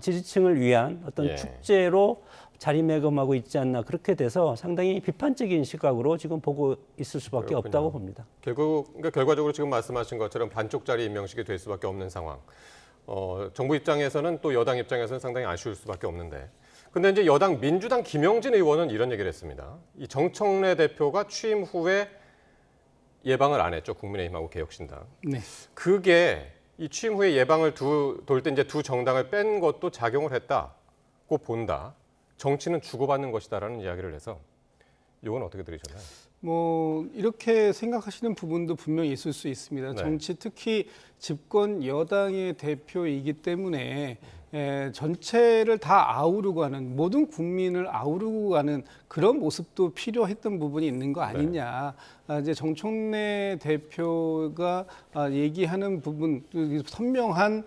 지지층을 위한 어떤 축제로 자리매김하고 있지 않나 그렇게 돼서 상당히 비판적인 시각으로 지금 보고 있을 수밖에 없다고 봅니다. 그러니까 결과적으로 지금 말씀하신 것처럼 반쪽짜리 임명식이 될 수밖에 없는 상황. 정부 입장에서는 또 여당 입장에서는 상당히 아쉬울 수밖에 없는데. 근데 이제 여당 민주당 김영진 의원은 이런 얘기를 했습니다. 이 정청래 대표가 취임 후에 예방을 안 했죠. 국민의힘하고 개혁신당. 네. 그게 이 취임 후에 예방을 돌 때 이제 두 정당을 뺀 것도 작용을 했다고 본다. 정치는 주고받는 것이다라는 이야기를 해서 이건 어떻게 들으셨나요? 이렇게 생각하시는 부분도 분명히 있을 수 있습니다. 정치 특히 집권 여당의 대표이기 때문에 전체를 다 아우르고 가는 모든 국민을 아우르고 가는 그런 모습도 필요했던 부분이 있는 거 아니냐. 이제 정청래 대표가 얘기하는 부분, 선명한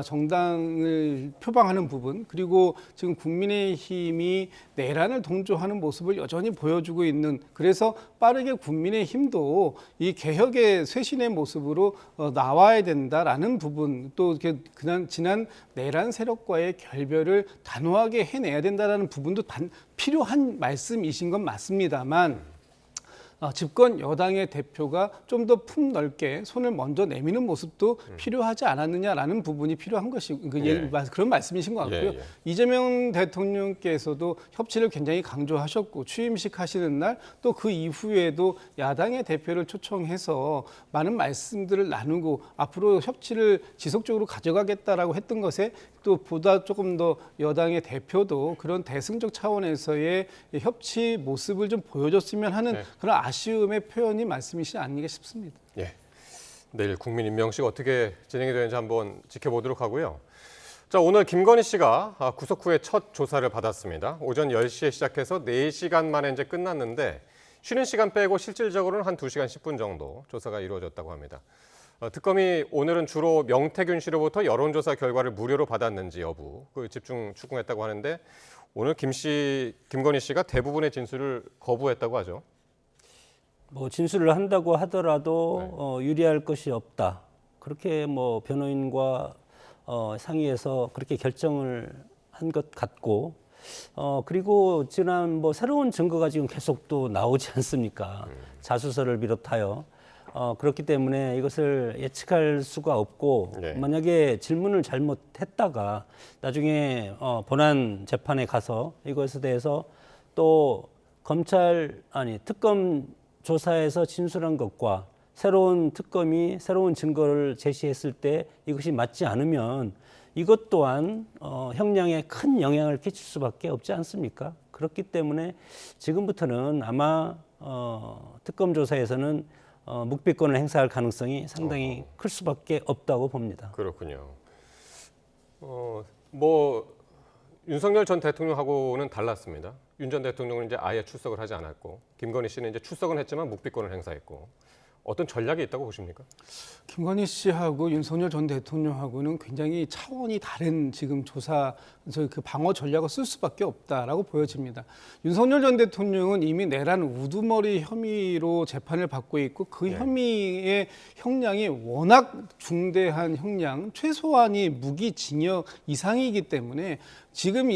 정당을 표방하는 부분, 그리고 지금 국민의힘이 내란을 동조하는 모습을 여전히 보여주고 있는, 그래서 빠르게 국민의힘도 이 개혁의 쇄신의 모습으로 나와야 된다라는 부분, 또 지난 내란 세력과의 결별을 단호하게 해내야 된다라는 부분도 필요한 말씀이신 건 맞습니다만 집권 여당의 대표가 좀 더 품넓게 손을 먼저 내미는 모습도 필요하지 않았느냐라는 부분이 필요한 것이 그런 말씀이신 것 같고요. 이재명 대통령께서도 협치를 굉장히 강조하셨고 취임식 하시는 날 또 그 이후에도 야당의 대표를 초청해서 많은 말씀들을 나누고 앞으로 협치를 지속적으로 가져가겠다라고 했던 것에 또 보다 조금 더 여당의 대표도 그런 대승적 차원에서의 협치 모습을 좀 보여줬으면 하는 그런 아쉬움의 표현이 말씀이시지 않는가 싶습니다. 예. 내일 국민임명식 어떻게 진행이 되는지 한번 지켜보도록 하고요. 자, 오늘 김건희 씨가 구속 후에 첫 조사를 받았습니다. 오전 10시에 시작해서 4시간 만에 이제 끝났는데 쉬는 시간 빼고 실질적으로는 한 2시간 10분 정도 조사가 이루어졌다고 합니다. 특검이 오늘은 주로 명태균 씨로부터 여론조사 결과를 무료로 받았는지 여부 집중 추궁했다고 하는데 오늘 김건희 씨가 대부분의 진술을 거부했다고 하죠. 뭐 진술을 한다고 하더라도 유리할 것이 없다. 그렇게 뭐 변호인과 상의해서 그렇게 결정을 한 것 같고 그리고 지난 뭐 새로운 증거가 지금 계속 또 나오지 않습니까? 자수서를 비롯하여 그렇기 때문에 이것을 예측할 수가 없고 만약에 질문을 잘못했다가 나중에 본안 재판에 가서 이것에 대해서 또 특검 조사에서 진술한 것과 새로운 특검이 새로운 증거를 제시했을 때 이것이 맞지 않으면 이것 또한 형량에 큰 영향을 끼칠 수밖에 없지 않습니까? 그렇기 때문에 지금부터는 아마 특검 조사에서는 묵비권을 행사할 가능성이 상당히 클 수밖에 없다고 봅니다. 그렇군요. 뭐 윤석열 전 대통령하고는 달랐습니다. 윤 전 대통령은 이제 아예 출석을 하지 않았고 김건희 씨는 이제 출석은 했지만 묵비권을 행사했고 어떤 전략이 있다고 보십니까? 김건희 씨하고 윤석열 전 대통령하고는 굉장히 차원이 다른 지금 그 방어 전략을 쓸 수밖에 없다라고 보여집니다. 윤석열 전 대통령은 이미 내란 우두머리 혐의로 재판을 받고 있고 그 혐의의 형량이 워낙 중대한 형량, 최소한이 무기징역 이상이기 때문에 지금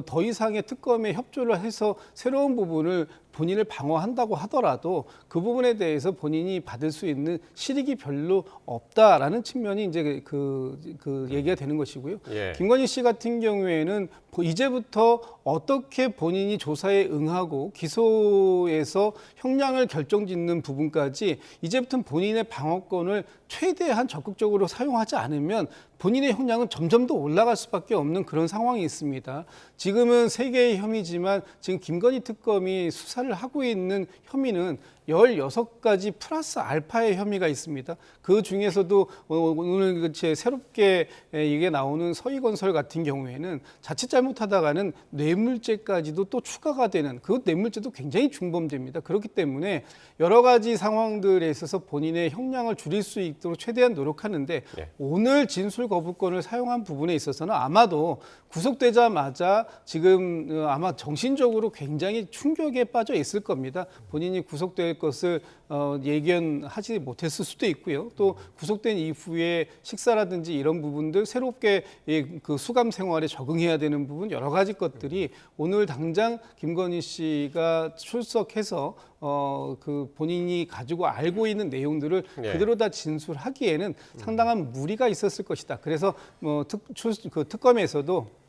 더 이상의 특검에 협조를 해서 새로운 부분을 본인을 방어한다고 하더라도 그 부분에 대해서 본인이 받을 수 있는 실익이 별로 없다라는 측면이 이제 그 얘기가 되는 것이고요. 김건희 씨 같은 경우에는 이제부터 어떻게 본인이 조사에 응하고 기소에서 형량을 결정짓는 부분까지 이제부터는 본인의 방어권을 최대한 적극적으로 사용하지 않으면 본인의 형량은 점점 더 올라갈 수밖에 없는 그런 상황이 있습니다. 지금은 3개의 혐의지만 지금 김건희 특검이 수사를 하고 있는 혐의는 16가지 플러스 알파의 혐의가 있습니다. 그 중에서도 오늘 새롭게 이게 나오는 서희건설 같은 경우에는 자칫 잘못하다가는 뇌물죄까지도 또 추가가 되는 그 뇌물죄도 굉장히 중범죄입니다. 그렇기 때문에 여러 가지 상황들에 있어서 본인의 형량을 줄일 수 있도록 최대한 노력하는데 오늘 진술 거부권을 사용한 부분에 있어서는 아마도 구속되자마자 지금 아마 정신적으로 굉장히 충격에 빠져 있을 겁니다. 본인이 구속될 것을 예견하지 못했을 수도 있고요. 또 구속된 이후에 식사라든지 이런 부분들 새롭게 그 수감 생활에 적응해야 되는 부분 여러 가지 것들이 오늘 당장 김건희 씨가 출석해서 그 본인이 가지고 알고 있는 내용들을 그대로 다 진술하기에는 상당한 무리가 있었을 것이다. 그래서 그 특검에서도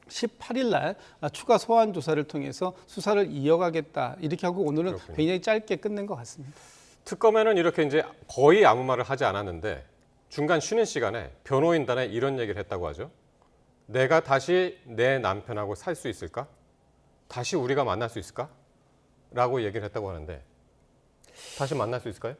18일 날 추가 소환 조사를 통해서 수사를 이어가겠다 이렇게 하고 오늘은 굉장히 짧게 끝낸 것 같습니다. 특검에는 이렇게 이제 거의 아무 말을 하지 않았는데 중간 쉬는 시간에 변호인단에 이런 얘기를 했다고 하죠. 내가 다시 내 남편하고 살 수 있을까? 다시 우리가 만날 수 있을까? 라고 얘기를 했다고 하는데 다시 만날 수 있을까요?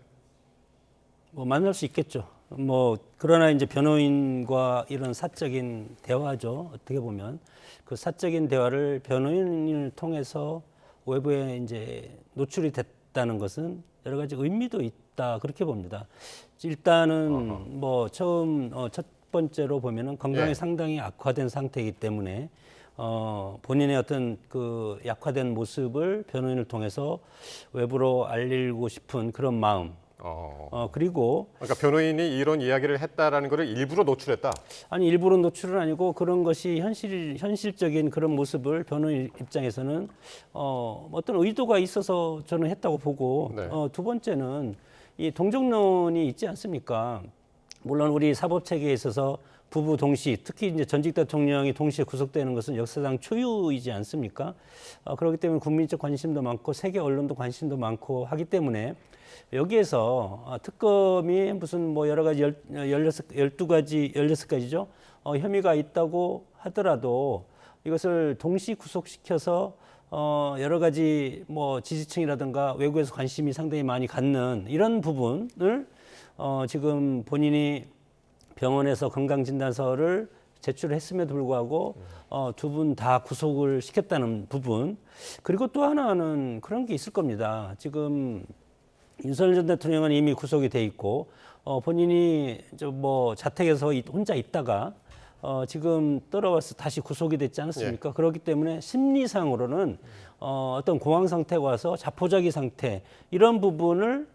뭐 만날 수 있겠죠. 뭐 그러나 이제 변호인과 이런 사적인 대화죠. 어떻게 보면 그 사적인 대화를 변호인을 통해서 외부에 이제 노출이 됐다는 것은 여러 가지 의미도 있다 그렇게 봅니다. 일단은 뭐 처음 첫 번째로 보면은 건강이 상당히 악화된 상태이기 때문에 본인의 어떤 그 약화된 모습을 변호인을 통해서 외부로 알리고 싶은 그런 마음. 그리고 그러니까 변호인이 이런 이야기를 했다라는 것을 일부러 노출했다. 아니 일부러 노출은 아니고 그런 것이 현실적인 그런 모습을 변호인 입장에서는 어떤 의도가 있어서 저는 했다고 보고 네. 두 번째는 이 동정론이 있지 않습니까? 물론 우리 사법 체계에 있어서 부부 동시, 특히 이제 전직 대통령이 동시에 구속되는 것은 역사상 초유이지 않습니까? 그렇기 때문에 국민적 관심도 많고 세계 언론도 관심도 많고 하기 때문에 여기에서 특검이 무슨 뭐 여러 가지 16가지죠. 혐의가 있다고 하더라도 이것을 동시 구속시켜서 여러 가지 뭐 지지층이라든가 외국에서 관심이 상당히 많이 갖는 이런 부분을 지금 본인이 병원에서 건강진단서를 제출했음에도 불구하고 두 분 다 구속을 시켰다는 부분, 그리고 또 하나는 그런 게 있을 겁니다. 지금 윤석열 전 대통령은 이미 구속이 돼 있고 본인이 뭐 자택에서 혼자 있다가 지금 떨어와서 다시 구속이 됐지 않습니까? 그렇기 때문에 심리상으로는 어떤 공황 상태가 와서 자포자기 상태 이런 부분을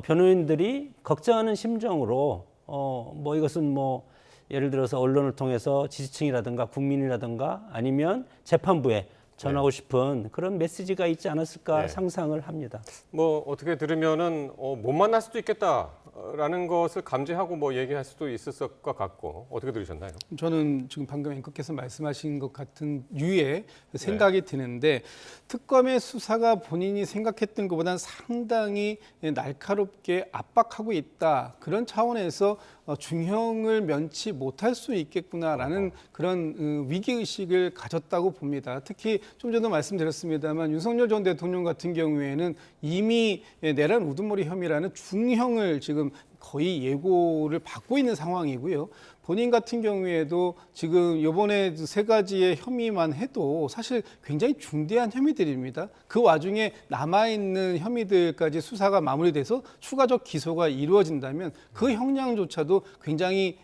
변호인들이 걱정하는 심정으로 뭐 이것은 뭐 예를 들어서 언론을 통해서 지지층이라든가 국민이라든가 아니면 재판부에 전하고 싶은 그런 메시지가 있지 않았을까 상상을 합니다. 뭐 어떻게 들으면은 못 만날 수도 있겠다라는 것을 감지하고 뭐 얘기할 수도 있을 것 같고, 어떻게 들으셨나요? 저는 지금 방금 앵커께서 말씀하신 것 같은 유의 생각이 드는데, 특검의 수사가 본인이 생각했던 것보다는 상당히 날카롭게 압박하고 있다. 그런 차원에서 중형을 면치 못할 수 있겠구나라는 그런 위기의식을 가졌다고 봅니다. 특히 좀 전에도 말씀드렸습니다만 윤석열 전 대통령 같은 경우에는 이미 내란 우두머리 혐의라는 중형을 지금 거의 예고를 받고 있는 상황이고요. 본인 같은 경우에도 지금 이번에 세 가지의 혐의만 해도 사실 굉장히 중대한 혐의들입니다. 그 와중에 남아있는 혐의들까지 수사가 마무리돼서 추가적 기소가 이루어진다면 그 형량조차도 굉장히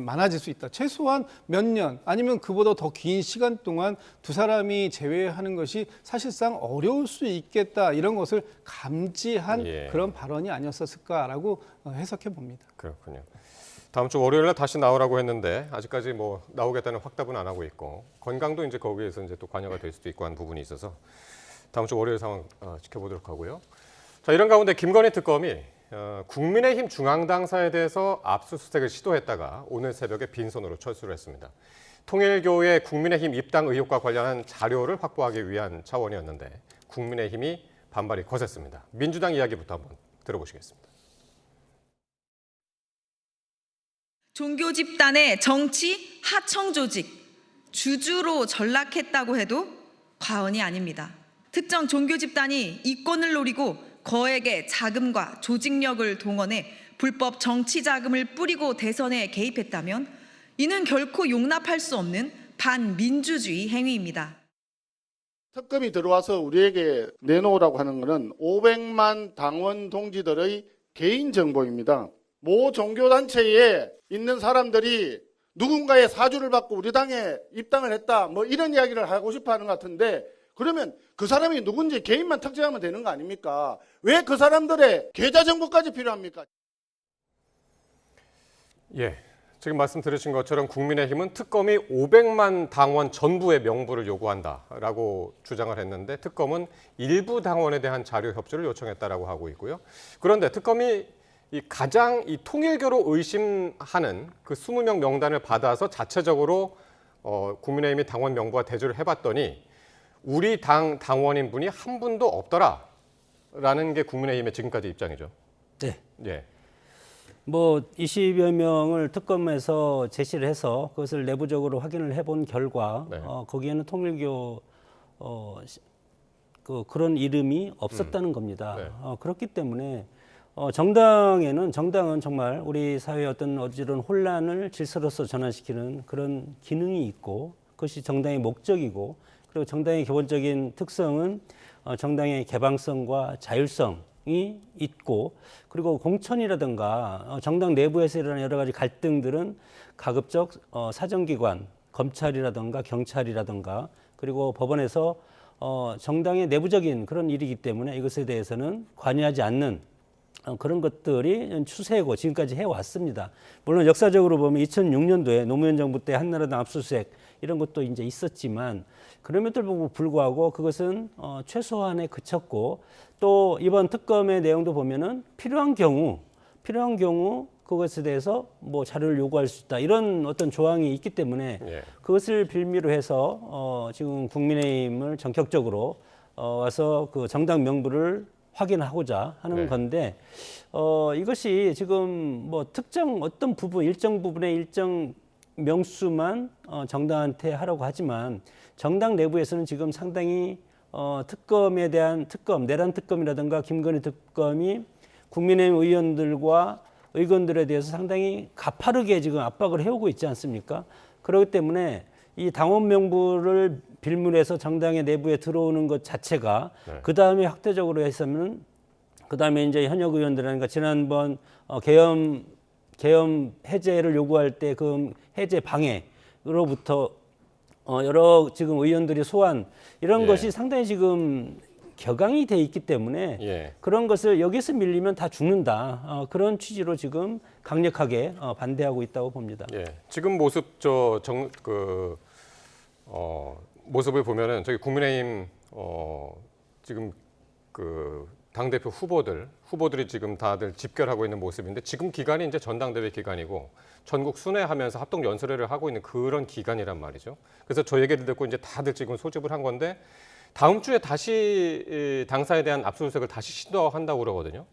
많아질 수 있다. 최소한 몇 년 아니면 그보다 더 긴 시간 동안 두 사람이 제외하는 것이 사실상 어려울 수 있겠다. 이런 것을 감지한 그런 발언이 아니었을까라고 해석해 봅니다. 그렇군요. 다음 주 월요일 날 다시 나오라고 했는데 아직까지 뭐 나오겠다는 확답은 안 하고 있고, 건강도 이제 거기에서 이제 또 관여가 될 수도 있고 한 부분이 있어서 다음 주 월요일 상황 지켜보도록 하고요. 자, 이런 가운데 김건희 특검이 국민의힘 중앙당사에 대해서 압수수색을 시도했다가 오늘 새벽에 빈손으로 철수를 했습니다. 통일교의 국민의힘 입당 의혹과 관련한 자료를 확보하기 위한 차원이었는데 국민의힘이 반발이 거셌습니다. 민주당 이야기부터 한번 들어보시겠습니다. 종교 집단의 정치 하청 조직, 주주로 전락했다고 해도 과언이 아닙니다. 특정 종교 집단이 이권을 노리고 거액의 자금과 조직력을 동원해 불법 정치 자금을 뿌리고 대선에 개입했다면 이는 결코 용납할 수 없는 반민주주의 행위입니다. 특검이 들어와서 우리에게 내놓으라고 하는 것은 500만 당원 동지들의 개인 정보입니다. 모 종교단체에 있는 사람들이 누군가의 사주를 받고 우리 당에 입당을 했다, 뭐 이런 이야기를 하고 싶어 하는 것 같은데, 그러면 그 사람이 누군지 개인만 특정하면 되는 거 아닙니까? 왜 그 사람들의 계좌 정보까지 필요합니까? 예, 지금 말씀 들으신 것처럼 국민의힘은 특검이 500만 당원 전부의 명부를 요구한다라고 주장을 했는데, 특검은 일부 당원에 대한 자료 협조를 요청했다라고 하고 있고요. 그런데 특검이 가장 통일교로 의심하는 그 20명 명단을 받아서 자체적으로 국민의힘이 당원 명부와 대조를 해봤더니 우리 당 당원인 분이 한 분도 없더라라는 게 국민의힘의 지금까지 입장이죠. 네. 예. 뭐 20여 명을 특검에서 제시를 해서 그것을 내부적으로 확인을 해본 결과 거기에는 통일교 그런 이름이 없었다는 겁니다. 그렇기 때문에 정당은 정말 우리 사회의 어떤 어지러운 혼란을 질서로서 전환시키는 그런 기능이 있고, 그것이 정당의 목적이고, 그리고 정당의 기본적인 특성은 정당의 개방성과 자율성이 있고, 그리고 공천이라든가 정당 내부에서 일어나는 여러 가지 갈등들은 가급적 사정기관, 검찰이라든가 경찰이라든가 그리고 법원에서 정당의 내부적인 그런 일이기 때문에 이것에 대해서는 관여하지 않는 그런 것들이 추세고 지금까지 해왔습니다. 물론 역사적으로 보면 2006년도에 노무현 정부 때 한나라당 압수수색 이런 것도 이제 있었지만 그럼에도 불구하고 그것은 최소한에 그쳤고 또 이번 특검의 내용도 보면은 필요한 경우 그것에 대해서 뭐 자료를 요구할 수 있다 이런 어떤 조항이 있기 때문에 그것을 빌미로 해서 지금 국민의힘을 전격적으로 와서 그 정당 명부를 확인하고자 하는 건데 이것이 지금 뭐 특정 어떤 부분 일정 부분의 일정 명수만 정당한테 하라고 하지만 정당 내부에서는 지금 상당히 특검에 대한 내란 특검이라든가 김건희 특검이 국민의힘 의원들과 의원들에 대해서 상당히 가파르게 지금 압박을 해오고 있지 않습니까? 그렇기 때문에 이 당원 명부를 빌문해서 정당의 내부에 들어오는 것 자체가 그 다음에 확대적으로 했으면 그 다음에 이제 현역 의원들이니까 지난번 계엄 해제를 요구할 때 그 해제 방해로부터 여러 지금 의원들이 소환 이런 것이 상당히 지금 격앙이 돼 있기 때문에 그런 것을 여기서 밀리면 다 죽는다 그런 취지로 지금 강력하게 반대하고 있다고 봅니다. 지금 모습 모습을 보면은 저기 국민의힘 지금 그 당대표 후보들이 지금 다들 집결하고 있는 모습인데 지금 기간이 이제 전당대회 기간이고 전국 순회하면서 합동 연설회를 하고 있는 그런 기간이란 말이죠. 그래서 저 얘기를 듣고 이제 다들 지금 소집을 한 건데 다음 주에 다시 당사에 대한 압수수색을 다시 시도한다고 그러거든요.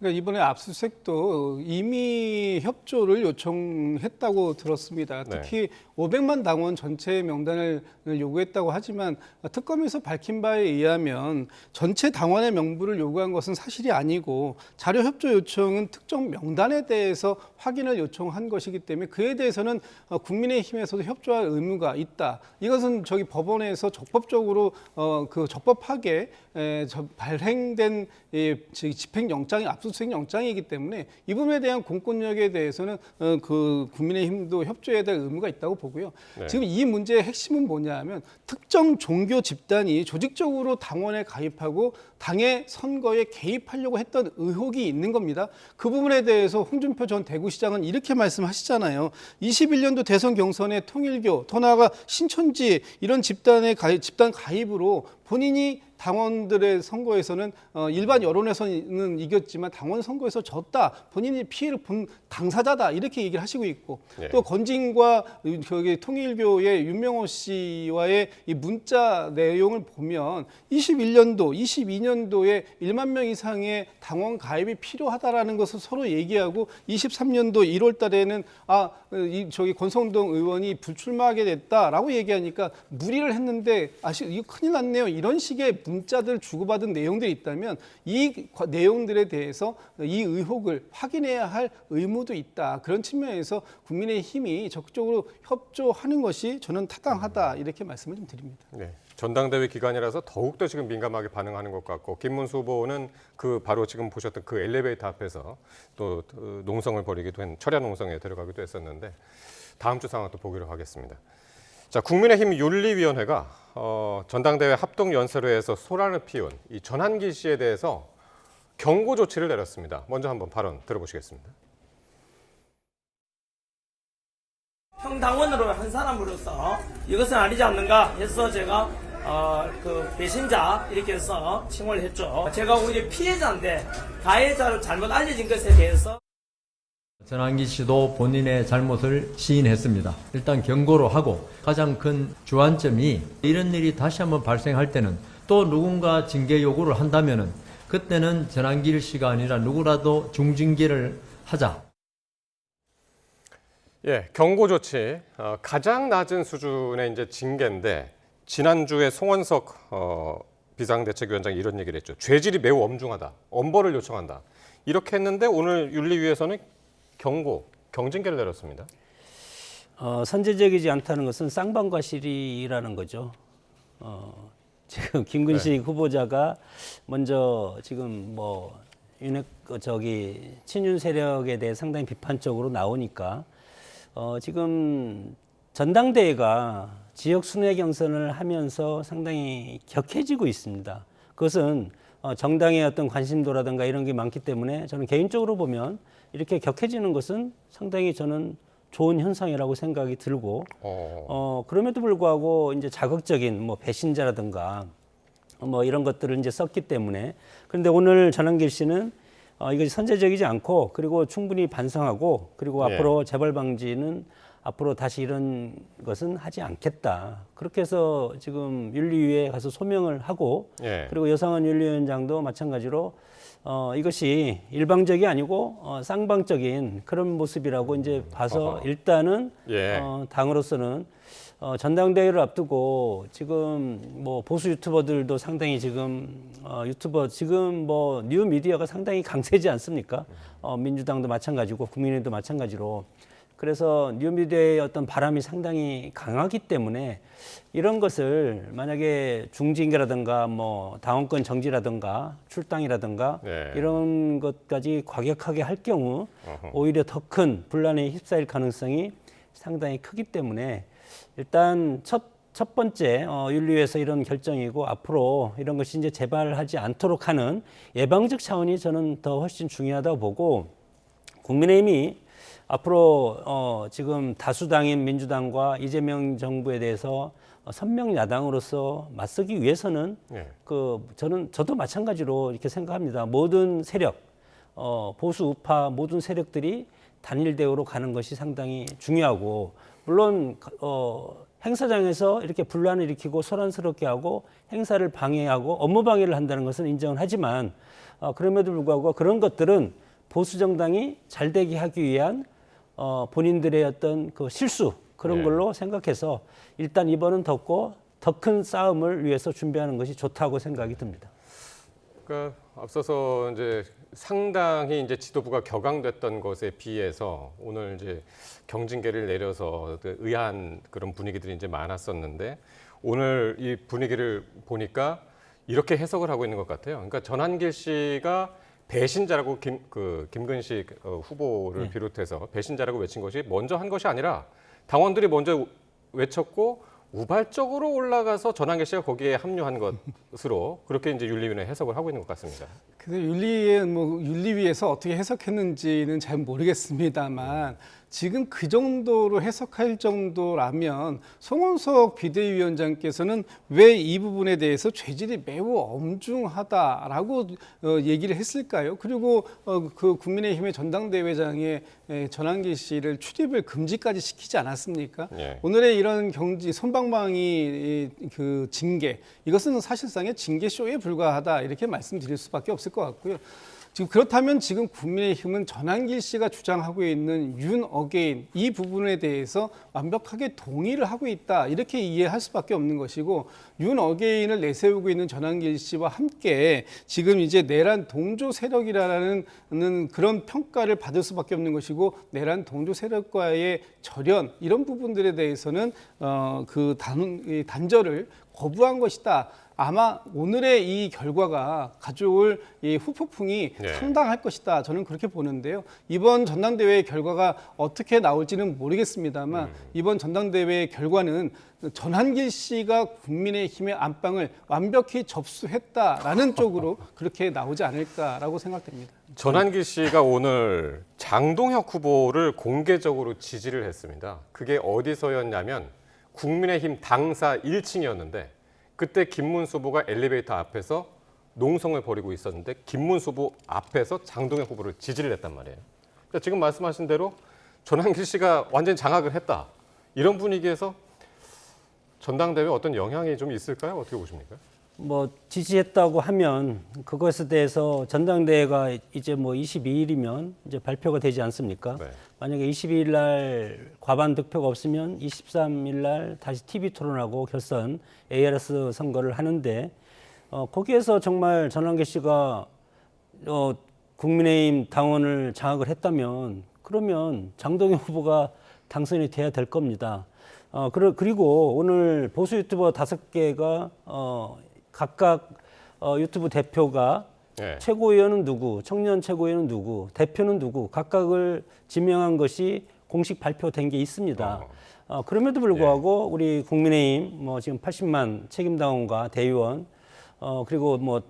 그러니까 이번에 압수수색도 이미 협조를 요청했다고 들었습니다. 특히 500만 당원 전체 명단을 요구했다고 하지만 특검에서 밝힌 바에 의하면 전체 당원의 명부를 요구한 것은 사실이 아니고 자료 협조 요청은 특정 명단에 대해서 확인을 요청한 것이기 때문에 그에 대해서는 국민의힘에서도 협조할 의무가 있다. 이것은 저기 법원에서 적법적으로 적법하게 발행된 집행영장이 압수수색 영장이기 때문에 이 부분에 대한 공권력에 대해서는 그 국민의힘도 협조해야 될 의무가 있다고 보고요. 지금 이 문제의 핵심은 뭐냐면 특정 종교 집단이 조직적으로 당원에 가입하고 당의 선거에 개입하려고 했던 의혹이 있는 겁니다. 그 부분에 대해서 홍준표 전 대구시장은 이렇게 말씀하시잖아요. 21년도 대선 경선에 통일교, 더 나아가 신천지 이런 집단 가입으로 본인이 당원들의 선거에서는 일반 여론에서는 이겼지만 당원 선거에서 졌다. 본인이 피해를 본 당사자다. 이렇게 얘기를 하시고 있고 또 건진과 저기 통일교의 윤명호 씨와의 이 문자 내용을 보면 21년도, 22년도에 1만 명 이상의 당원 가입이 필요하다라는 것을 서로 얘기하고 23년도 1월 달에는 저기 권성동 의원이 불출마하게 됐다라고 얘기하니까 무리를 했는데 이거 큰일 났네요. 이런 식의 문자들 주고받은 내용들이 있다면 이 내용들에 대해서 이 의혹을 확인해야 할 의무도 있다. 그런 측면에서 국민의힘이 적극적으로 협조하는 것이 저는 타당하다. 이렇게 말씀을 좀 드립니다. 전당대회 기간이라서 더욱더 지금 민감하게 반응하는 것 같고 김문수 후보는 바로 지금 보셨던 그 엘리베이터 앞에서 또 농성을 벌이기도 철야 농성에 들어가기도 했었는데 다음 주 상황 또 보기로 하겠습니다. 자, 국민의힘 윤리위원회가 전당대회 합동연설회에서 소란을 피운 이 전한길 씨에 대해서 경고 조치를 내렸습니다. 먼저 한번 발언 들어보시겠습니다. 형 당원으로 한 사람으로서 이것은 아니지 않는가 해서 제가 배신자 이렇게 해서 칭호를 했죠. 제가 오히려 피해자인데 가해자로 잘못 알려진 것에 대해서 전한기 씨도 본인의 잘못을 시인했습니다. 일단 경고로 하고 가장 큰 주안점이 이런 일이 다시 한번 발생할 때는 또 누군가 징계 요구를 한다면은 그때는 전한길 씨가 아니라 누구라도 중징계를 하자. 경고 조치 가장 낮은 수준의 이제 징계인데 지난주에 송원석 비상대책위원장이 이런 얘기를 했죠. 죄질이 매우 엄중하다. 엄벌을 요청한다. 이렇게 했는데 오늘 윤리위에서는 경징계를 내렸습니다. 선제적이지 않다는 것은 쌍방과실이라는 거죠. 지금 김근식 후보자가 먼저 지금 친윤 세력에 대해 상당히 비판적으로 나오니까 지금 전당대회가 지역 순회 경선을 하면서 상당히 격해지고 있습니다. 그것은 정당의 어떤 관심도라든가 이런 게 많기 때문에 저는 개인적으로 보면 이렇게 격해지는 것은 상당히 저는 좋은 현상이라고 생각이 들고 그럼에도 불구하고 이제 자극적인 뭐 배신자라든가 뭐 이런 것들을 이제 썼기 때문에 그런데 오늘 전한길 씨는 이것이 선제적이지 않고 그리고 충분히 반성하고 그리고 예. 앞으로 재발 방지는 앞으로 다시 이런 것은 하지 않겠다. 그렇게 해서 지금 윤리위에 가서 소명을 하고 예. 그리고 여상원 윤리위원장도 마찬가지로 이것이 일방적이 아니고 쌍방적인 그런 모습이라고 이제 봐서 일단은 예. 당으로서는 전당대회를 앞두고 지금 뭐 보수 유튜버들도 상당히 지금 지금 뭐 뉴 미디어가 상당히 강세지 않습니까? 민주당도 마찬가지고 국민의힘도 마찬가지로 그래서 뉴미디어의 어떤 바람이 상당히 강하기 때문에 이런 것을 만약에 중징계라든가 뭐 당원권 정지라든가 출당이라든가 네. 이런 것까지 과격하게 할 경우 오히려 더 큰 분란에 휩싸일 가능성이 상당히 크기 때문에 일단 첫 번째 윤리위에서 이런 결정이고 앞으로 이런 것이 이제 재발하지 않도록 하는 예방적 차원이 저는 더 훨씬 중요하다고 보고 국민의힘이 앞으로 지금 다수당인 민주당과 이재명 정부에 대해서 선명 야당으로서 맞서기 위해서는 예. 저도 마찬가지로 이렇게 생각합니다. 모든 세력, 보수 우파 모든 세력들이 단일 대우로 가는 것이 상당히 중요하고 물론 행사장에서 이렇게 분란을 일으키고 소란스럽게 하고 행사를 방해하고 업무 방해를 한다는 것은 인정을 하지만 그럼에도 불구하고 그런 것들은 보수 정당이 잘 되게 하기 위한 본인들의 어떤 그 실수 그런 네. 걸로 생각해서 일단 이번은 더 큰 싸움을 위해서 준비하는 것이 좋다고 생각이 듭니다. 그러니까 앞서서 이제 상당히 이제 지도부가 격앙됐던 것에 비해서 오늘 이제 경징계를 내려서 의아한 그런 분위기들이 이제 많았었는데 오늘 이 분위기를 보니까 이렇게 해석을 하고 있는 것 같아요. 그러니까 전한길 씨가 배신자라고 김근식 후보를 비롯해서 배신자라고 외친 것이 먼저 한 것이 아니라 당원들이 먼저 외쳤고 우발적으로 올라가서 전한길 씨가 거기에 합류한 것으로 그렇게 이제 윤리위는 해석을 하고 있는 것 같습니다. 그래서 윤리위에서 어떻게 해석했는지는 잘 모르겠습니다만 지금 그 정도로 해석할 정도라면 송원석 비대위원장께서는 왜 이 부분에 대해서 죄질이 매우 엄중하다라고 얘기를 했을까요? 그리고 그 국민의힘의 전당대회장에 전한길 씨를 출입을 금지까지 시키지 않았습니까? 예. 오늘의 이런 손방망이 그 징계 이것은 사실상의 징계쇼에 불과하다 이렇게 말씀드릴 수밖에 없을 것 같고요. 지금 그렇다면 지금 국민의힘은 전한길 씨가 주장하고 있는 윤 어게인 이 부분에 대해서 완벽하게 동의를 하고 있다 이렇게 이해할 수밖에 없는 것이고 윤 어게인을 내세우고 있는 전한길 씨와 함께 지금 이제 내란 동조 세력이라는 그런 평가를 받을 수밖에 없는 것이고 내란 동조 세력과의 절연 이런 부분들에 대해서는 그 단절을 거부한 것이다. 아마 오늘의 이 결과가 가져올 이 후폭풍이 네. 상당할 것이다. 저는 그렇게 보는데요. 이번 전당대회 결과가 어떻게 나올지는 모르겠습니다만 이번 전당대회 결과는 전한길 씨가 국민의힘의 안방을 완벽히 접수했다라는 쪽으로 그렇게 나오지 않을까라고 생각됩니다. 전한길 씨가 오늘 장동혁 후보를 공개적으로 지지를 했습니다. 그게 어디서였냐면 국민의힘 당사 1층이었는데 그때 김문수 후보가 엘리베이터 앞에서 농성을 벌이고 있었는데 김문수 후보 앞에서 장동혁 후보를 지지를 했단 말이에요. 그러니까 지금 말씀하신 대로 전한길 씨가 완전히 장악을 했다. 이런 분위기에서 전당대회에 어떤 영향이 좀 있을까요? 어떻게 보십니까? 뭐 지지했다고 하면 그것에 대해서 전당대회가 이제 뭐 22일이면 이제 발표가 되지 않습니까? 네. 만약에 22일 날 과반 득표가 없으면 23일 날 다시 TV 토론하고 결선 ARS 선거를 하는데 거기에서 정말 전한길 씨가 국민의힘 당원을 장악을 했다면 그러면 장동혁 후보가 당선이 돼야 될 겁니다. 그리고 오늘 보수 유튜버 5개가 각각 유튜브 대표가 네. 최고위원은 누구, 청년 최고위원은 누구, 대표는 누구 각각을 지명한 것이 공식 발표된 게 있습니다. 그럼에도 불구하고 우리 국민의힘 뭐 지금 80만 책임당원과 대의원 그리고 뭐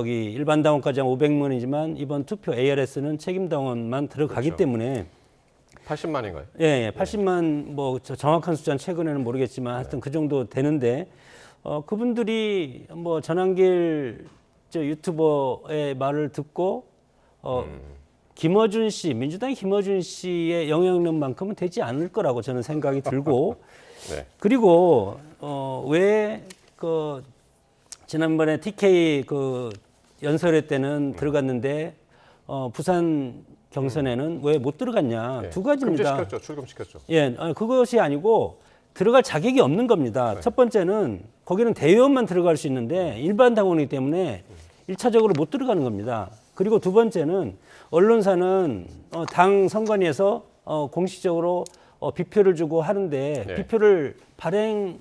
일반 당원까지 한 500만이지만 이번 투표 ARS는 책임 당원만 들어가기 그렇죠. 때문에 80만인가요? 예, 80만 뭐 정확한 숫자는 최근에는 모르겠지만 하여튼 그 정도 되는데 그분들이 뭐 전한길 유튜버의 말을 듣고 김어준 씨, 민주당의 김어준 씨의 영향력만큼은 되지 않을 거라고 저는 생각이 들고 네. 그리고 왜 지난번에 TK 연설회 때는 들어갔는데 부산 경선에는 왜 못 들어갔냐. 네. 두 가지입니다. 금지시켰죠. 출금시켰죠. 예, 그것이 아니고 들어갈 자격이 없는 겁니다. 네. 첫 번째는 거기는 대의원만 들어갈 수 있는데 일반 당원이기 때문에 1차적으로 못 들어가는 겁니다. 그리고 두 번째는 언론사는 당 선관위에서 공식적으로 비표를 주고 하는데 네. 비표를 발행하지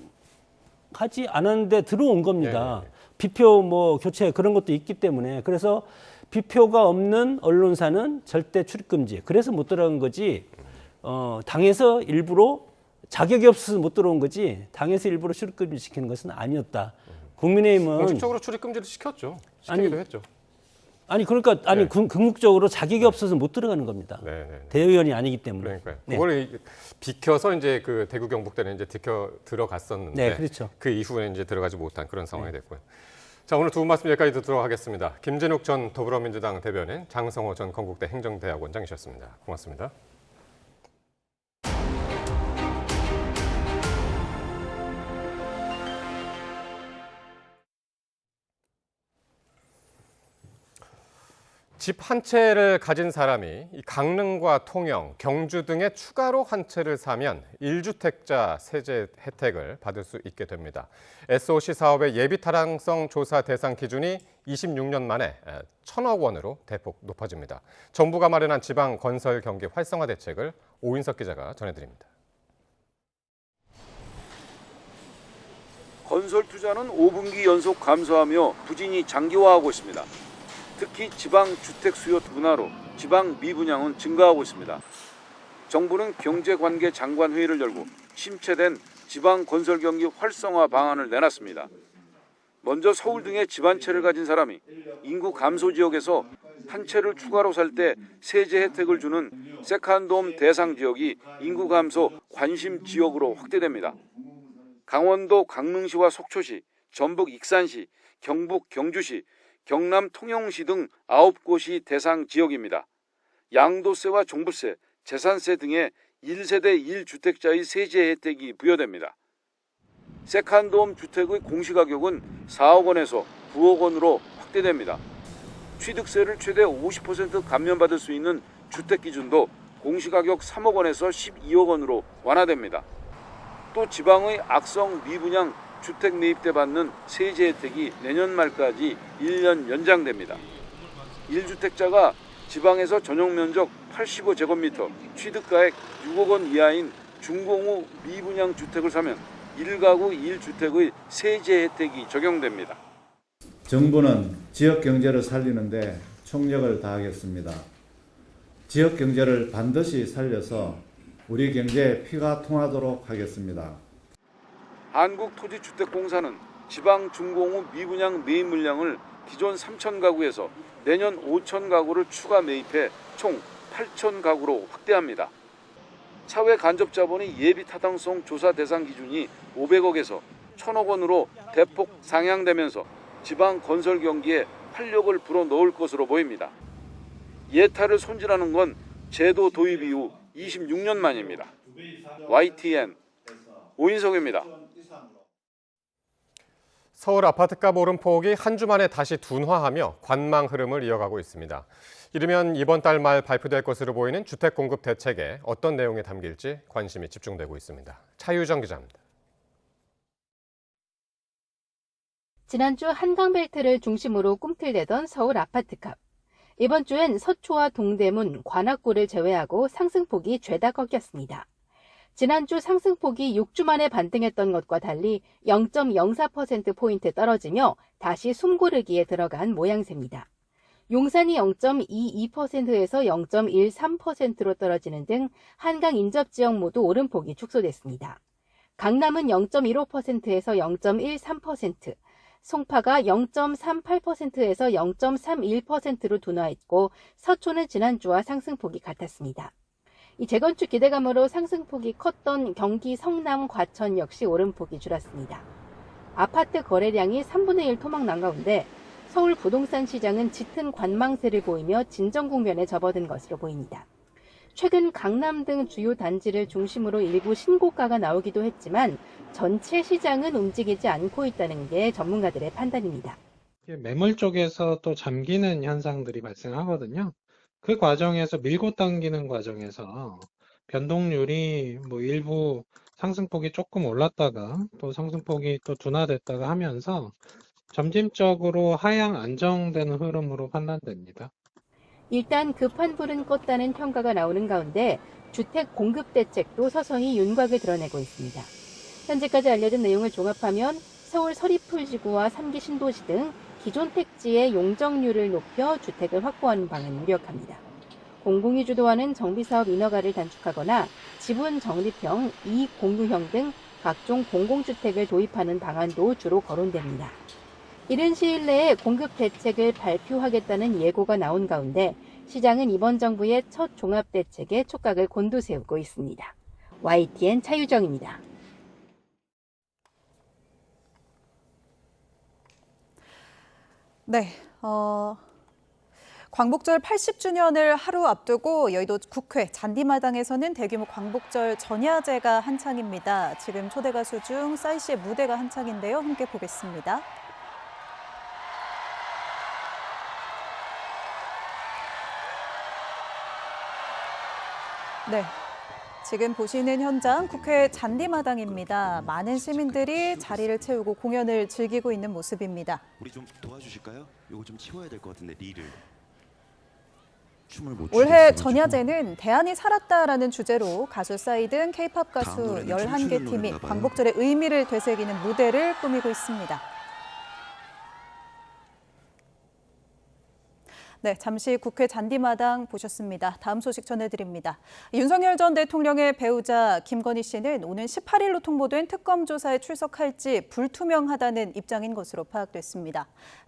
않았는데 들어온 겁니다. 네. 비표 뭐 교체 그런 것도 있기 때문에 그래서 비표가 없는 언론사는 절대 출입 금지. 그래서 못 들어간 거지. 당에서 일부러 자격이 없어서 못 들어온 거지. 당에서 일부러 출입 금지 시키는 것은 아니었다. 국민의힘은 공식적으로 출입 금지를 시켰죠. 시키기도 했죠. 그러니까 네. 궁극적으로 자격이 없어서 못 들어가는 겁니다. 네. 대의원이 아니기 때문에. 그러니까요. 네. 그걸 비켜서 이제 그 대구 경북대는 이제 들어갔었는데 네, 그렇죠. 그 이후에 이제 들어가지 못한 그런 상황이 됐고요. 자, 오늘 두 분 말씀 여기까지 듣도록 하겠습니다. 김진욱 전 더불어민주당 대변인, 장성호 전 건국대 행정대학원장이셨습니다. 고맙습니다. 집 한 채를 가진 사람이 강릉과 통영, 경주 등에 추가로 한 채를 사면 1주택자 세제 혜택을 받을 수 있게 됩니다. SOC 사업의 예비 타당성 조사 대상 기준이 26년 만에 1,000억 원으로 대폭 높아집니다. 정부가 마련한 지방 건설 경기 활성화 대책을 오인석 기자가 전해드립니다. 건설 투자는 5분기 연속 감소하며 부진이 장기화하고 있습니다. 특히 지방 주택 수요 둔화로 지방 미분양은 증가하고 있습니다. 정부는 경제관계 장관회의를 열고 침체된 지방 건설 경기 활성화 방안을 내놨습니다. 먼저 서울 등의 집 한 채를 가진 사람이 인구 감소 지역에서 한 채를 추가로 살 때 세제 혜택을 주는 세컨드홈 대상 지역이 인구 감소 관심 지역으로 확대됩니다. 강원도 강릉시와 속초시, 전북 익산시, 경북 경주시, 경남 통영시 등 9곳이 대상 지역입니다. 양도세와 종부세, 재산세 등의 1세대 1주택자의 세제 혜택이 부여됩니다. 세컨드홈 주택의 공시가격은 4억 원에서 9억 원으로 확대됩니다. 취득세를 최대 50% 감면받을 수 있는 주택 기준도 공시가격 3억 원에서 12억 원으로 완화됩니다. 또 지방의 악성 미분양 주택 매입 때 받는 세제 혜택이 내년 말까지 1년 연장됩니다. 1주택자가 지방에서 전용 면적 85제곱미터, 취득가액 6억 원 이하인 중공후 미분양 주택을 사면 1가구 1주택의 세제 혜택이 적용됩니다. 정부는 지역 경제를 살리는데 총력을 다하겠습니다. 지역 경제를 반드시 살려서 우리 경제에 피가 통하도록 하겠습니다. 한국토지주택공사는 지방 중공후 미분양 매입 물량을 기존 3천 가구에서 내년 5천 가구를 추가 매입해 총 8천 가구로 확대합니다. 사회 간접 자본의 예비 타당성 조사 대상 기준이 500억에서 1,000억 원으로 대폭 상향되면서 지방 건설 경기에 활력을 불어넣을 것으로 보입니다. 예타를 손질하는 건 제도 도입 이후 26년 만입니다. YTN 오인석입니다. 서울 아파트값 오름폭이 한 주 만에 다시 둔화하며 관망 흐름을 이어가고 있습니다. 이르면 이번 달 말 발표될 것으로 보이는 주택 공급 대책에 어떤 내용이 담길지 관심이 집중되고 있습니다. 차유정 기자입니다. 지난주 한강벨트를 중심으로 꿈틀대던 서울 아파트값. 이번 주엔 서초와 동대문, 관악구를 제외하고 상승폭이 죄다 꺾였습니다. 지난주 상승폭이 6주 만에 반등했던 것과 달리 0.04%포인트 떨어지며 다시 숨고르기에 들어간 모양새입니다. 용산이 0.22%에서 0.13%로 떨어지는 등 한강 인접 지역 모두 오름폭이 축소됐습니다. 강남은 0.15%에서 0.13%, 송파가 0.38%에서 0.31%로 둔화했고 서초는 지난주와 상승폭이 같았습니다. 이 재건축 기대감으로 상승폭이 컸던 경기 성남, 과천 역시 오름폭이 줄었습니다. 아파트 거래량이 3분의 1 토막난 가운데 서울 부동산 시장은 짙은 관망세를 보이며 진정 국면에 접어든 것으로 보입니다. 최근 강남 등 주요 단지를 중심으로 일부 신고가가 나오기도 했지만 전체 시장은 움직이지 않고 있다는 게 전문가들의 판단입니다. 매물 쪽에서 또 잠기는 현상들이 발생하거든요. 그 과정에서 밀고 당기는 과정에서 변동률이 일부 상승폭이 조금 올랐다가 또 상승폭이 또 둔화됐다가 하면서 점진적으로 하향 안정되는 흐름으로 판단됩니다. 일단 급한 불은 껐다는 평가가 나오는 가운데 주택 공급 대책도 서서히 윤곽을 드러내고 있습니다. 현재까지 알려진 내용을 종합하면 서울 서리풀지구와 3기 신도시 등 기존 택지의 용적률을 높여 주택을 확보하는 방안이 유력합니다. 공공이 주도하는 정비사업 인허가를 단축하거나 지분 적립형, 이익 공유형 등 각종 공공주택을 도입하는 방안도 주로 거론됩니다. 이른 시일 내에 공급 대책을 발표하겠다는 예고가 나온 가운데 시장은 이번 정부의 첫 종합대책에 촉각을 곤두세우고 있습니다. YTN 차유정입니다. 네, 광복절 80주년을 하루 앞두고 여의도 국회 잔디마당에서는 대규모 광복절 전야제가 한창입니다. 지금 초대 가수 중 싸이 씨의 무대가 한창인데요. 함께 보겠습니다. 네. 지금 보시는 현장 국회 잔디마당입니다. 많은 시민들이 자리를 채우고 공연을 즐기고 있는 모습입니다. 우리 좀 도와주실까요? 이거 좀 치워야 될 것 같은데 리를. 올해 전야제는 대안이 살았다라는 주제로 가수 싸이 등 K-팝 가수 11개 팀이 광복절의 의미를 되새기는 무대를 꾸미고 있습니다. 네, 잠시 국회 잔디마당 보셨습니다. 다음 소식 전해드립니다. 윤석열 전 대통령의 배우자 김건희 씨는 오는 18일로 통보된 특검 조사에 출석할지 불투명하다는 입장인 것으로 파악됐습니다.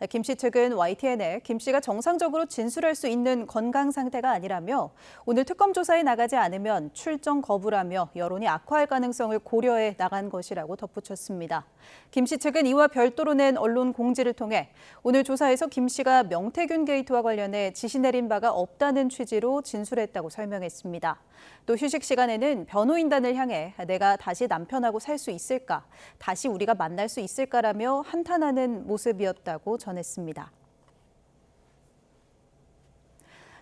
김 씨 측은 YTN에 김 씨가 정상적으로 진술할 수 있는 건강 상태가 아니라며 오늘 특검 조사에 나가지 않으면 출정 거부라며 여론이 악화할 가능성을 고려해 나간 것이라고 덧붙였습니다. 김 씨 측은 이와 별도로 낸 언론 공지를 통해 오늘 조사에서 김 씨가 명태균 게이트와 관련해 지시 내린 바가 없다는 취지로 진술했다고 설명했습니다. 또 휴식 시간에는 변호인단을 향해 내가 다시 남편하고 살 수 있을까, 다시 우리가 만날 수 있을까라며 한탄하는 모습이었다고 전했습니다.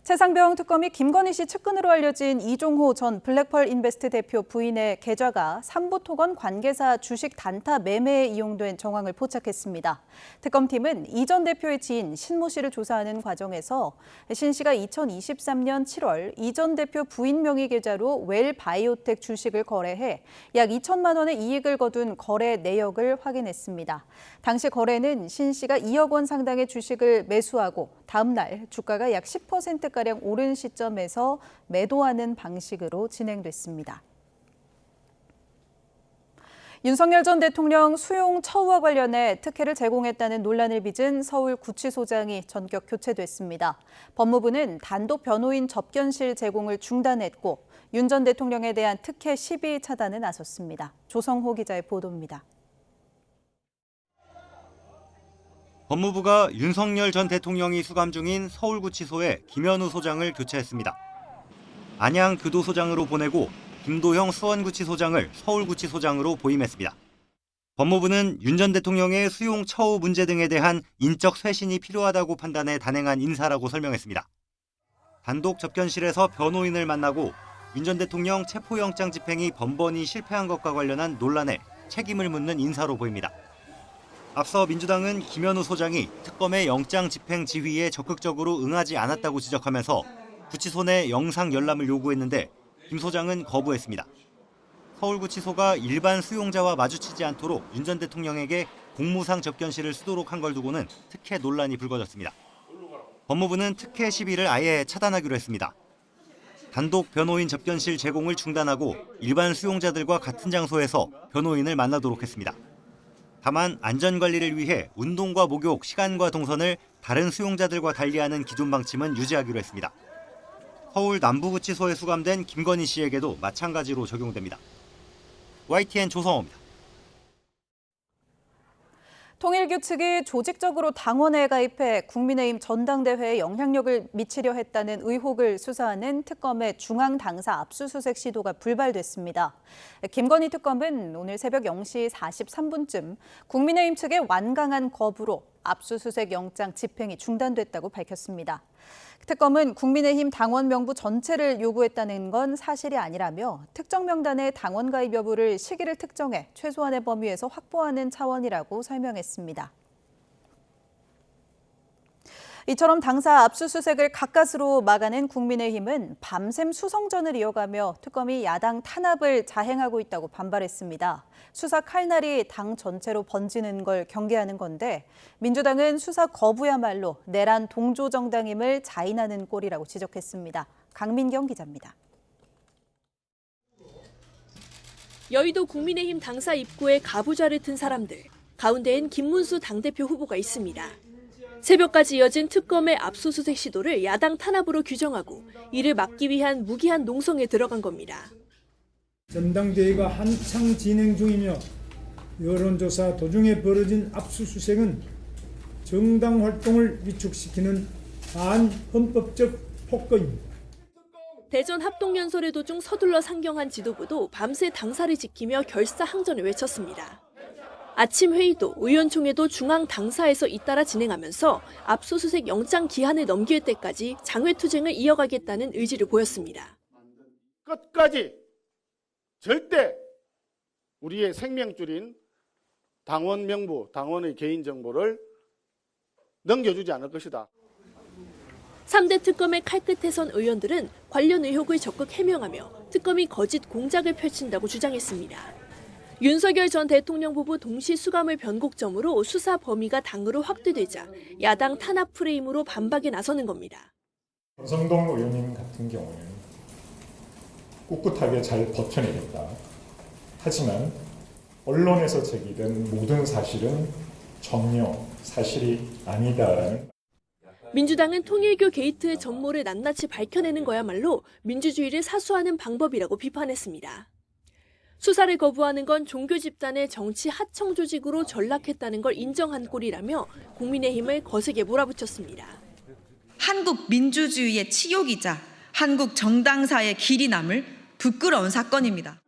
최상병 특검이 김건희 씨 측근으로 알려진 이종호 전 블랙펄 인베스트 대표 부인의 계좌가 삼부토건 관계사 주식 단타 매매에 이용된 정황을 포착했습니다. 특검팀은 이 전 대표의 지인 신모 씨를 조사하는 과정에서 신 씨가 2023년 7월 이 전 대표 부인 명의 계좌로 웰 바이오텍 주식을 거래해 약 2천만 원의 이익을 거둔 거래 내역을 확인했습니다. 당시 거래는 신 씨가 2억 원 상당의 주식을 매수하고 다음 날 주가가 약 10%가량 오른 시점에서 매도하는 방식으로 진행됐습니다. 윤석열 전 대통령 수용 처우와 관련해 특혜를 제공했다는 논란을 빚은 서울구치소장이 전격 교체됐습니다. 법무부는 단독 변호인 접견실 제공을 중단했고 윤 전 대통령에 대한 특혜 시비 차단에 나섰습니다. 조성호 기자의 보도입니다. 법무부가 윤석열 전 대통령이 수감 중인 서울구치소에 김현우 소장을 교체했습니다. 안양 교도소장으로 보내고 김도형 수원구치소장을 서울구치소장으로 보임했습니다. 법무부는 윤 전 대통령의 수용 처우 문제 등에 대한 인적 쇄신이 필요하다고 판단해 단행한 인사라고 설명했습니다. 단독 접견실에서 변호인을 만나고 윤 전 대통령 체포영장 집행이 번번이 실패한 것과 관련한 논란에 책임을 묻는 인사로 보입니다. 앞서 민주당은 김현우 소장이 특검의 영장 집행 지휘에 적극적으로 응하지 않았다고 지적하면서 구치소 내 영상 열람을 요구했는데 김 소장은 거부했습니다. 서울구치소가 일반 수용자와 마주치지 않도록 윤 전 대통령에게 공무상 접견실을 쓰도록 한 걸 두고는 특혜 논란이 불거졌습니다. 법무부는 특혜 시비를 아예 차단하기로 했습니다. 단독 변호인 접견실 제공을 중단하고 일반 수용자들과 같은 장소에서 변호인을 만나도록 했습니다. 다만 안전관리를 위해 운동과 목욕, 시간과 동선을 다른 수용자들과 달리하는 기존 방침은 유지하기로 했습니다. 서울 남부구치소에 수감된 김건희 씨에게도 마찬가지로 적용됩니다. YTN 조성호입니다. 통일교 측이 조직적으로 당원에 가입해 국민의힘 전당대회에 영향력을 미치려 했다는 의혹을 수사하는 특검의 중앙당사 압수수색 시도가 불발됐습니다. 김건희 특검은 오늘 새벽 0시 43분쯤 국민의힘 측의 완강한 거부로 압수수색 영장 집행이 중단됐다고 밝혔습니다. 특검은 국민의힘 당원 명부 전체를 요구했다는 건 사실이 아니라며 특정 명단의 당원 가입 여부를 시기를 특정해 최소한의 범위에서 확보하는 차원이라고 설명했습니다. 이처럼 당사 압수수색을 가까스로 막아낸 국민의힘은 밤샘 수성전을 이어가며 특검이 야당 탄압을 자행하고 있다고 반발했습니다. 수사 칼날이 당 전체로 번지는 걸 경계하는 건데 민주당은 수사 거부야말로 내란 동조 정당임을 자인하는 꼴이라고 지적했습니다. 강민경 기자입니다. 여의도 국민의힘 당사 입구에 가부좌를 튼 사람들, 가운데엔 김문수 당대표 후보가 있습니다. 새벽까지 이어진 특검의 압수수색 시도를 야당 탄압으로 규정하고 이를 막기 위한 무기한 농성에 들어간 겁니다. 전당대회가 한창 진행 중이며 여론조사 도중에 벌어진 압수수색은 정당 활동을 위축시키는 반헌법적 폭거입니다. 대전 합동연설의 도중 서둘러 상경한 지도부도 밤새 당사를 지키며 결사항전을 외쳤습니다. 아침 회의도 의원총회도 중앙 당사에서 잇따라 진행하면서 압수수색 영장 기한을 넘길 때까지 장외투쟁을 이어가겠다는 의지를 보였습니다. 끝까지 절대 우리의 생명줄인 당원 명부, 당원의 개인정보를 넘겨주지 않을 것이다. 3대 특검의 칼끝에 선 의원들은 관련 의혹을 적극 해명하며 특검이 거짓 공작을 펼친다고 주장했습니다. 윤석열 전 대통령 부부 동시 수감을 변곡점으로 수사 범위가 당으로 확대되자 야당 탄압 프레임으로 반박에 나서는 겁니다. 권성동 의원님 같은 경우는 꿋꿋하게 잘 버텨내겠다. 하지만 언론에서 제기된 모든 사실은 전혀 사실이 아니다라는. 민주당은 통일교 게이트의 전모를 낱낱이 밝혀내는 거야말로 민주주의를 사수하는 방법이라고 비판했습니다. 수사를 거부하는 건 종교 집단의 정치 하청 조직으로 전락했다는 걸 인정한 꼴이라며 국민의힘을 거세게 몰아붙였습니다. 한국 민주주의의 치욕이자 한국 정당사의 길이 남을 부끄러운 사건입니다.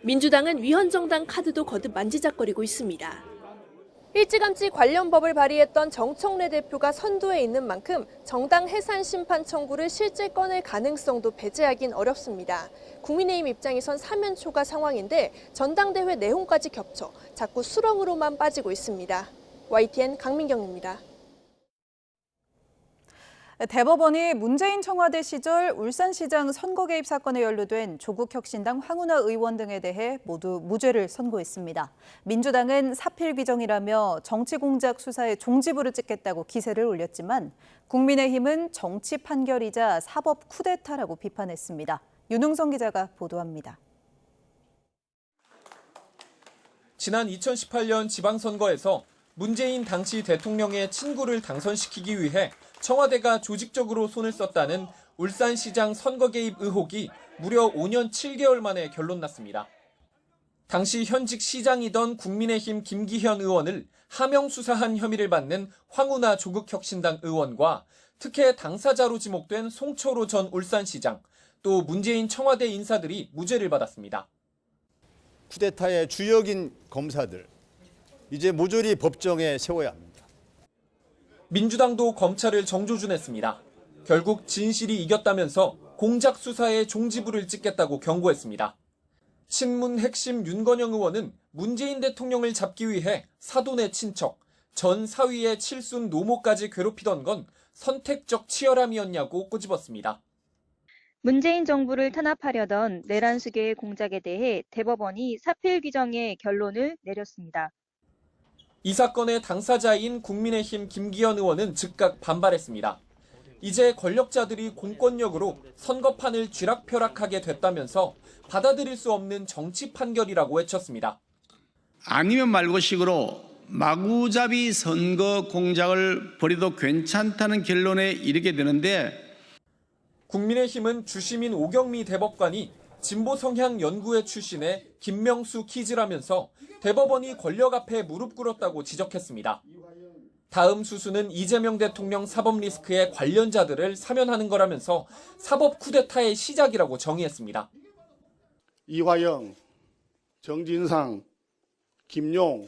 민주당은 위헌정당 카드도 거듭 만지작거리고 있습니다. 일찌감치 관련 법을 발의했던 정청래 대표가 선두에 있는 만큼 정당 해산 심판 청구를 실제 꺼낼 가능성도 배제하긴 어렵습니다. 국민의힘 입장에선 사면초가 상황인데 전당대회 내용까지 겹쳐 자꾸 수렁으로만 빠지고 있습니다. YTN 강민경입니다. 대법원이 문재인 청와대 시절 울산시장 선거 개입 사건에 연루된 조국혁신당 황운하 의원 등에 대해 모두 무죄를 선고했습니다. 민주당은 사필 규정이라며 정치공작 수사에 종지부를 찍겠다고 기세를 올렸지만 국민의힘은 정치 판결이자 사법 쿠데타라고 비판했습니다. 윤흥성 기자가 보도합니다. 지난 2018년 지방선거에서 문재인 당시 대통령의 친구를 당선시키기 위해 청와대가 조직적으로 손을 썼다는 울산시장 선거 개입 의혹이 무려 5년 7개월 만에 결론났습니다. 당시 현직 시장이던 국민의힘 김기현 의원을 하명 수사한 혐의를 받는 황운하 조국혁신당 의원과 특혜 당사자로 지목된 송철호 전 울산시장, 또 문재인 청와대 인사들이 무죄를 받았습니다. 쿠데타의 주역인 검사들, 이제 모조리 법정에 세워야 합니다. 민주당도 검찰을 정조준했습니다. 결국 진실이 이겼다면서 공작 수사에 종지부를 찍겠다고 경고했습니다. 친문 핵심 윤건영 의원은 문재인 대통령을 잡기 위해 사돈의 친척, 전 사위의 칠순 노모까지 괴롭히던 건 선택적 치열함이었냐고 꼬집었습니다. 문재인 정부를 탄압하려던 내란 수계의 공작에 대해 대법원이 사필 규정의 결론을 내렸습니다. 이 사건의 당사자인 국민의힘 김기현 의원은 즉각 반발했습니다. 이제 권력자들이 공권력으로 선거판을 쥐락펴락하게 됐다면서 받아들일 수 없는 정치 판결이라고 외쳤습니다. 아니면 말고식으로 마구잡이 선거 공작을 벌여도 괜찮다는 결론에 이르게 되는데, 국민의힘은 주시민 오경미 대법관이 진보 성향 연구회 출신의 김명수 키즈라면서 대법원이 권력 앞에 무릎 꿇었다고 지적했습니다. 다음 수순은 이재명 대통령 사법 리스크의 관련자들을 사면하는 거라면서 사법 쿠데타의 시작이라고 정의했습니다. 이화영, 정진상, 김용,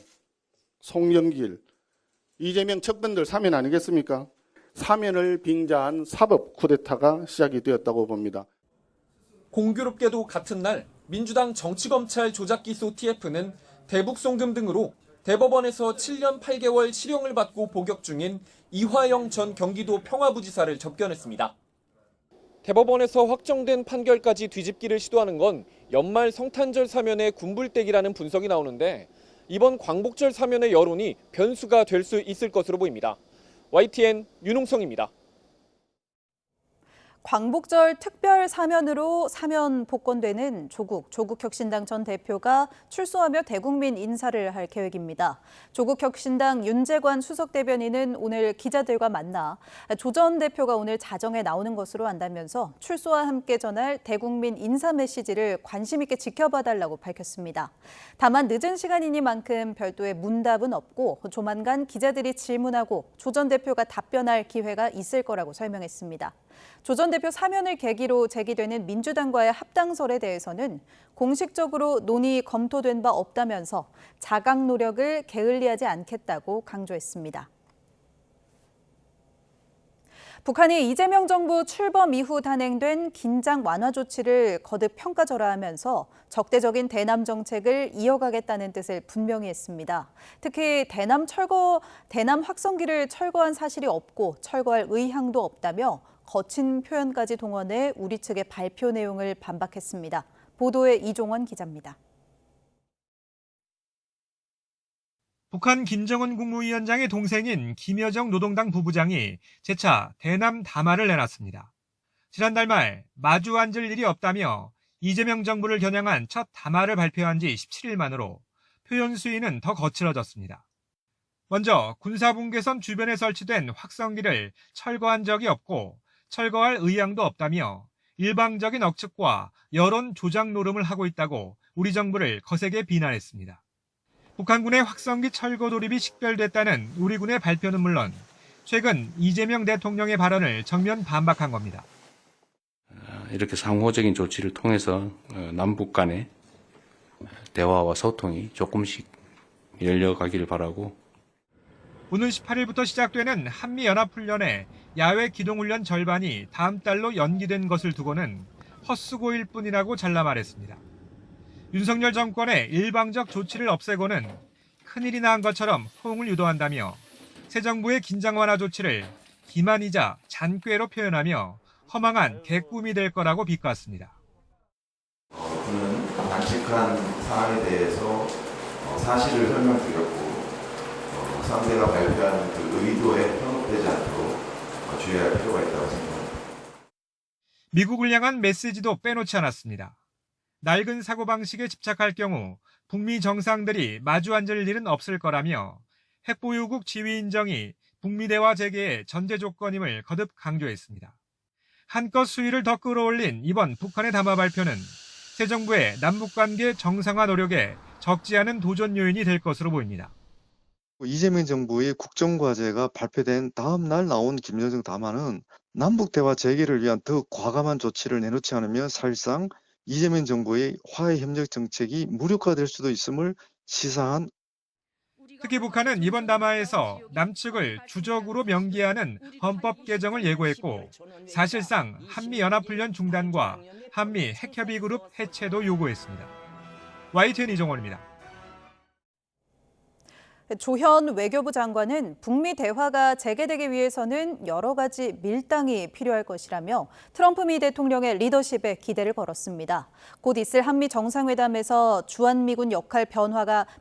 송영길, 이재명 측근들 사면 아니겠습니까? 사면을 빙자한 사법 쿠데타가 시작이 되었다고 봅니다. 공교롭게도 같은 날 민주당 정치검찰 조작기소 TF는 대북 송금 등으로 대법원에서 7년 8개월 실형을 받고 복역 중인 이화영 전 경기도 평화부지사를 접견했습니다. 대법원에서 확정된 판결까지 뒤집기를 시도하는 건 연말 성탄절 사면의 군불대기라는 분석이 나오는데 이번 광복절 사면의 여론이 변수가 될 수 있을 것으로 보입니다. YTN 윤홍성입니다. 광복절 특별 사면으로 사면 복권되는 조국혁신당 전 대표가 출소하며 대국민 인사를 할 계획입니다. 조국혁신당 윤재관 수석 대변인은 오늘 기자들과 만나 조 전 대표가 오늘 자정에 나오는 것으로 안다면서 출소와 함께 전할 대국민 인사 메시지를 관심 있게 지켜봐달라고 밝혔습니다. 다만 늦은 시간이니만큼 별도의 문답은 없고 조만간 기자들이 질문하고 조 전 대표가 답변할 기회가 있을 거라고 설명했습니다. 조 전 대표 사면을 계기로 제기되는 민주당과의 합당설에 대해서는 공식적으로 논의 검토된 바 없다면서 자각 노력을 게을리하지 않겠다고 강조했습니다. 북한이 이재명 정부 출범 이후 단행된 긴장 완화 조치를 거듭 평가절하하면서 적대적인 대남 정책을 이어가겠다는 뜻을 분명히 했습니다. 특히 대남 확성기를 철거한 사실이 없고 철거할 의향도 없다며 거친 표현까지 동원해 우리 측의 발표 내용을 반박했습니다. 보도에 이종원 기자입니다. 북한 김정은 국무위원장의 동생인 김여정 노동당 부부장이 재차 대남 담화를 내놨습니다. 지난달 말 마주 앉을 일이 없다며 이재명 정부를 겨냥한 첫 담화를 발표한 지 17일 만으로 표현 수위는 더 거칠어졌습니다. 먼저 군사분계선 주변에 설치된 확성기를 철거한 적이 없고 철거할 의향도 없다며 일방적인 억측과 여론 조작 노름을 하고 있다고 우리 정부를 거세게 비난했습니다. 북한군의 확성기 철거 돌입이 식별됐다는 우리 군의 발표는 물론 최근 이재명 대통령의 발언을 정면 반박한 겁니다. 이렇게 상호적인 조치를 통해서 남북 간의 대화와 소통이 조금씩 열려가기를 바라고, 오는 18일부터 시작되는 한미연합훈련의 야외 기동훈련 절반이 다음 달로 연기된 것을 두고는 헛수고일 뿐이라고 잘라 말했습니다. 윤석열 정권의 일방적 조치를 없애고는 큰일이 난 것처럼 호응을 유도한다며 새 정부의 긴장 완화 조치를 기만이자 잔꾀로 표현하며 허망한 개꿈이 될 거라고 비꼬았습니다. 저는 관측한 사항에 대해서 사실을 설명드렸고 상대가 발표한 그 의도에 현혹되지 않도록 주의할 필요가 있다고 생각합니다. 미국을 향한 메시지도 빼놓지 않았습니다. 낡은 사고방식에 집착할 경우 북미 정상들이 마주 앉을 일은 없을 거라며 핵보유국 지위 인정이 북미 대화 재개의 전제 조건임을 거듭 강조했습니다. 한껏 수위를 더 끌어올린 이번 북한의 담화 발표는 새 정부의 남북관계 정상화 노력에 적지 않은 도전 요인이 될 것으로 보입니다. 이재명 정부의 국정과제가 발표된 다음 날 나온 김여정 담화는 남북대화 재개를 위한 더 과감한 조치를 내놓지 않으면 사실상 이재명 정부의 화해 협력 정책이 무력화될 수도 있음을 시사한. 특히 북한은 이번 담화에서 남측을 주적으로 명기하는 헌법 개정을 예고했고 사실상 한미연합훈련 중단과 한미 핵협의그룹 해체도 요구했습니다. YTN 이종원입니다. 조현 외교부 장관은 북미 대화가 재개되기 위해서는 여러 가지 밀당이 필요할 것이라며 트럼프 미 대통령의 리더십에 기대를 걸었습니다. 곧 있을 한미 정상회담에서 주한미군 역할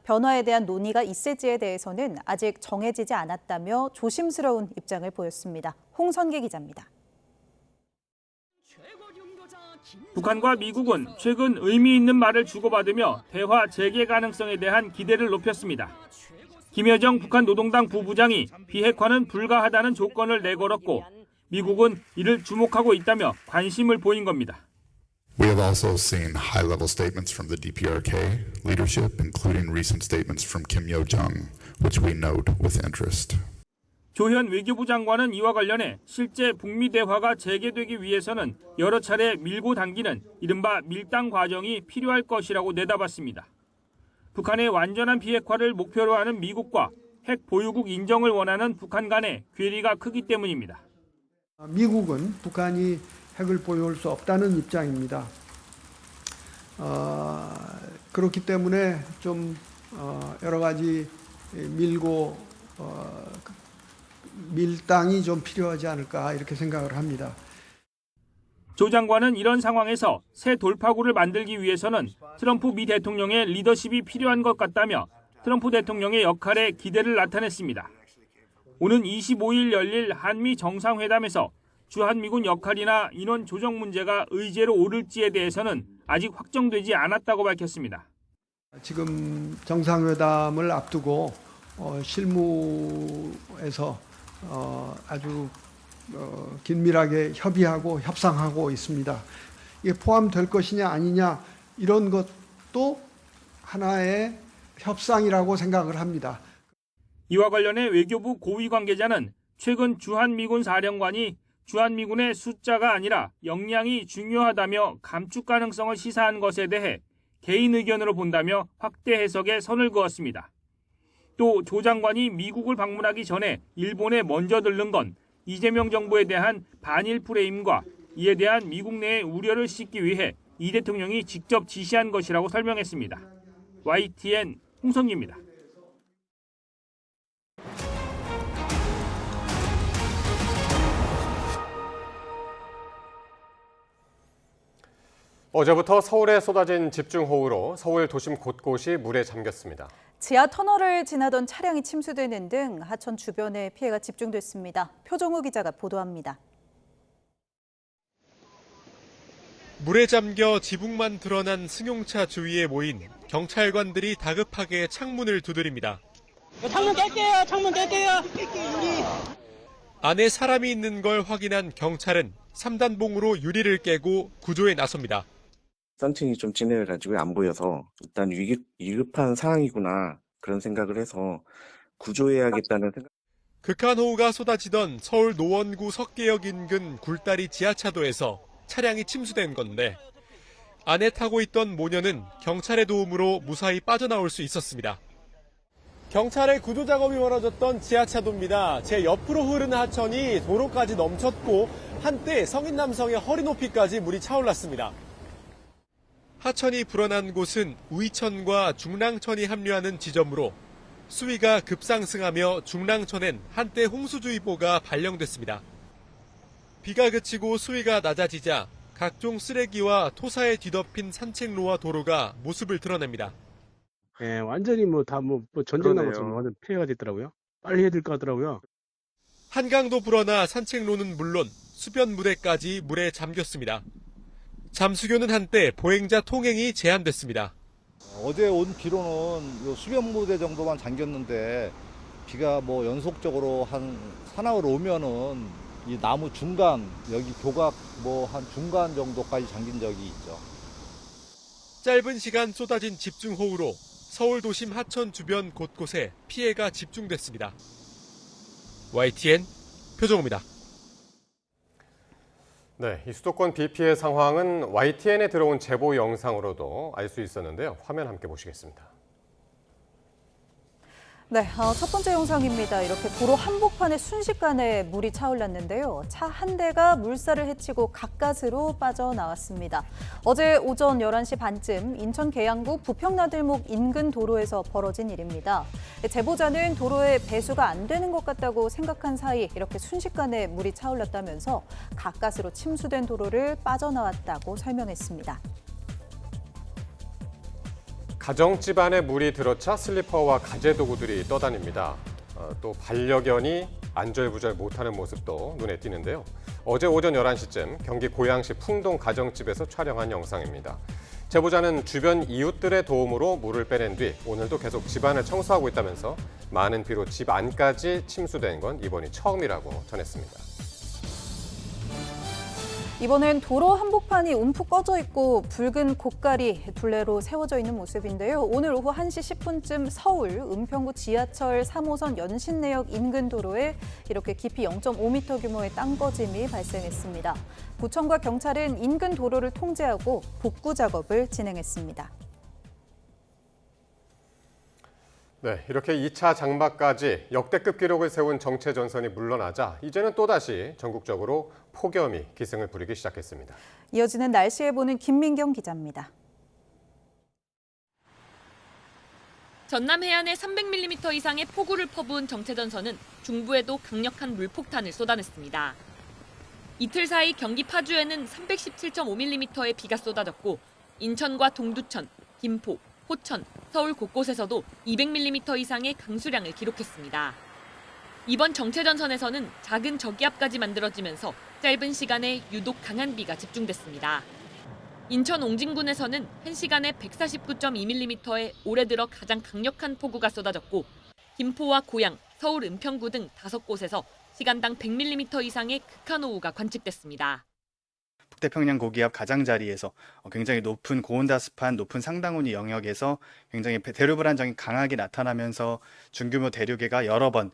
변화에 대한 논의가 있을지에 대해서는 아직 정해지지 않았다며 조심스러운 입장을 보였습니다. 홍선기 기자입니다. 북한과 미국은 최근 의미 있는 말을 주고받으며 대화 재개 가능성에 대한 기대를 높였습니다. 김여정 북한 노동당 부부장이 비핵화는 불가하다는 조건을 내걸었고 미국은 이를 주목하고 있다며 관심을 보인 겁니다. We have also seen high-level statements from the DPRK leadership, including recent statements from Kim Yo-jong, which we note with interest. 조현 외교부 장관은 이와 관련해 실제 북미 대화가 재개되기 위해서는 여러 차례 밀고 당기는 이른바 밀당 과정이 필요할 것이라고 내다봤습니다. 북한의 완전한 비핵화를 목표로 하는 미국과 핵 보유국 인정을 원하는 북한 간의 괴리가 크기 때문입니다. 미국은 북한이 핵을 보유할 수 없다는 입장입니다. 그렇기 때문에 좀 여러 가지 밀당이 좀 필요하지 않을까 이렇게 생각을 합니다. 조 장관은 이런 상황에서 새 돌파구를 만들기 위해서는 트럼프 미 대통령의 리더십이 필요한 것 같다며 트럼프 대통령의 역할에 기대를 나타냈습니다. 오는 25일 열릴 한미 정상회담에서 주한미군 역할이나 인원 조정 문제가 의제로 오를지에 대해서는 아직 확정되지 않았다고 밝혔습니다. 지금 정상회담을 앞두고 실무에서 아주 긴밀하게 협의하고 협상하고 있습니다. 이게 포함될 것이냐 아니냐 이런 것도 하나의 협상이라고 생각을 합니다. 이와 관련해 외교부 고위 관계자는 최근 주한미군 사령관이 주한미군의 숫자가 아니라 역량이 중요하다며 감축 가능성을 시사한 것에 대해 개인 의견으로 본다며 확대 해석에 선을 그었습니다. 또 조 장관이 미국을 방문하기 전에 일본에 먼저 들른 건 이재명 정부에 대한 반일 프레임과 이에 대한 미국 내의 우려를 씻기 위해 이 대통령이 직접 지시한 것이라고 설명했습니다. YTN 홍성기입니다. 어제부터 서울에 쏟아진 집중호우로 서울 도심 곳곳이 물에 잠겼습니다. 지하 터널을 지나던 차량이 침수되는 등 하천 주변에 피해가 집중됐습니다. 표정우 기자가 보도합니다. 물에 잠겨 지붕만 드러난 승용차 주위에 모인 경찰관들이 다급하게 창문을 두드립니다. 창문 깰게요. 창문 깰게요. 안에 사람이 있는 걸 확인한 경찰은 3단봉으로 유리를 깨고 구조에 나섭니다. 썬팅이 좀 진해가지고 안 보여서 일단 위급한 상황이구나 그런 생각을 해서 구조해야겠다는 생각. 극한호우가 쏟아지던 서울 노원구 석계역 인근 굴다리 지하차도에서 차량이 침수된 건데 안에 타고 있던 모녀는 경찰의 도움으로 무사히 빠져나올 수 있었습니다. 경찰의 구조 작업이 벌어졌던 지하차도입니다. 제 옆으로 흐르는 하천이 도로까지 넘쳤고 한때 성인 남성의 허리 높이까지 물이 차올랐습니다. 하천이 불어난 곳은 우이천과 중랑천이 합류하는 지점으로 수위가 급상승하며 중랑천엔 한때 홍수주의보가 발령됐습니다. 비가 그치고 수위가 낮아지자 각종 쓰레기와 토사에 뒤덮인 산책로와 도로가 모습을 드러냅니다. 네, 완전히 다 전쟁 나면서 완전 피해가 됐더라고요. 빨리 해야 될 것 같더라고요. 한강도 불어나 산책로는 물론 수변 무대까지 물에 잠겼습니다. 잠수교는 한때 보행자 통행이 제한됐습니다. 어제 온 비로는 수변 무대 정도만 잠겼는데 비가 연속적으로 한 사나흘 오면은 이 나무 중간 여기 교각 한 중간 정도까지 잠긴 적이 있죠. 짧은 시간 쏟아진 집중호우로 서울 도심 하천 주변 곳곳에 피해가 집중됐습니다. YTN 표정우입니다. 네, 이 수도권 비 피해 상황은 YTN에 들어온 제보 영상으로도 알 수 있었는데요. 화면 함께 보시겠습니다. 네, 첫 번째 영상입니다. 이렇게 도로 한복판에 순식간에 물이 차올랐는데요. 차 한 대가 물살을 헤치고 가까스로 빠져나왔습니다. 어제 오전 11시 반쯤 인천 계양구 부평나들목 인근 도로에서 벌어진 일입니다. 제보자는 도로에 배수가 안 되는 것 같다고 생각한 사이 이렇게 순식간에 물이 차올랐다면서 가까스로 침수된 도로를 빠져나왔다고 설명했습니다. 가정집 안에 물이 들어차 슬리퍼와 가재도구들이 떠다닙니다. 또 반려견이 안절부절 못하는 모습도 눈에 띄는데요. 어제 오전 11시쯤 경기 고양시 풍동 가정집에서 촬영한 영상입니다. 제보자는 주변 이웃들의 도움으로 물을 빼낸 뒤 오늘도 계속 집안을 청소하고 있다면서 많은 비로 집 안까지 침수된 건 이번이 처음이라고 전했습니다. 이번엔 도로 한복판이 움푹 꺼져 있고 붉은 고깔이 둘레로 세워져 있는 모습인데요. 오늘 오후 1시 10분쯤 서울 은평구 지하철 3호선 연신내역 인근 도로에 이렇게 깊이 0.5m 규모의 땅꺼짐이 발생했습니다. 구청과 경찰은 인근 도로를 통제하고 복구 작업을 진행했습니다. 네, 이렇게 2차 장마까지 역대급 기록을 세운 정체전선이 물러나자 이제는 또다시 전국적으로 폭염이 기승을 부리기 시작했습니다. 이어지는 날씨에 보는 김민경 기자입니다. 전남 해안에 300mm 이상의 폭우를 퍼부은 정체전선은 중부에도 강력한 물폭탄을 쏟아냈습니다. 이틀 사이 경기 파주에는 317.5mm의 비가 쏟아졌고 인천과 동두천, 김포, 포천, 서울 곳곳에서도 200mm 이상의 강수량을 기록했습니다. 이번 정체전선에서는 작은 저기압까지 만들어지면서 짧은 시간에 유독 강한 비가 집중됐습니다. 인천 옹진군에서는 1시간에 149.2mm의 올해 들어 가장 강력한 폭우가 쏟아졌고 김포와 고양, 서울 은평구 등 5곳에서 시간당 100mm 이상의 극한호우가 관측됐습니다. 북태평양 고기압 가장자리에서 굉장히 높은 고온다습한 높은 상당온이 영역에서 굉장히 대류 불안정이 강하게 나타나면서 중규모 대류계가 여러 번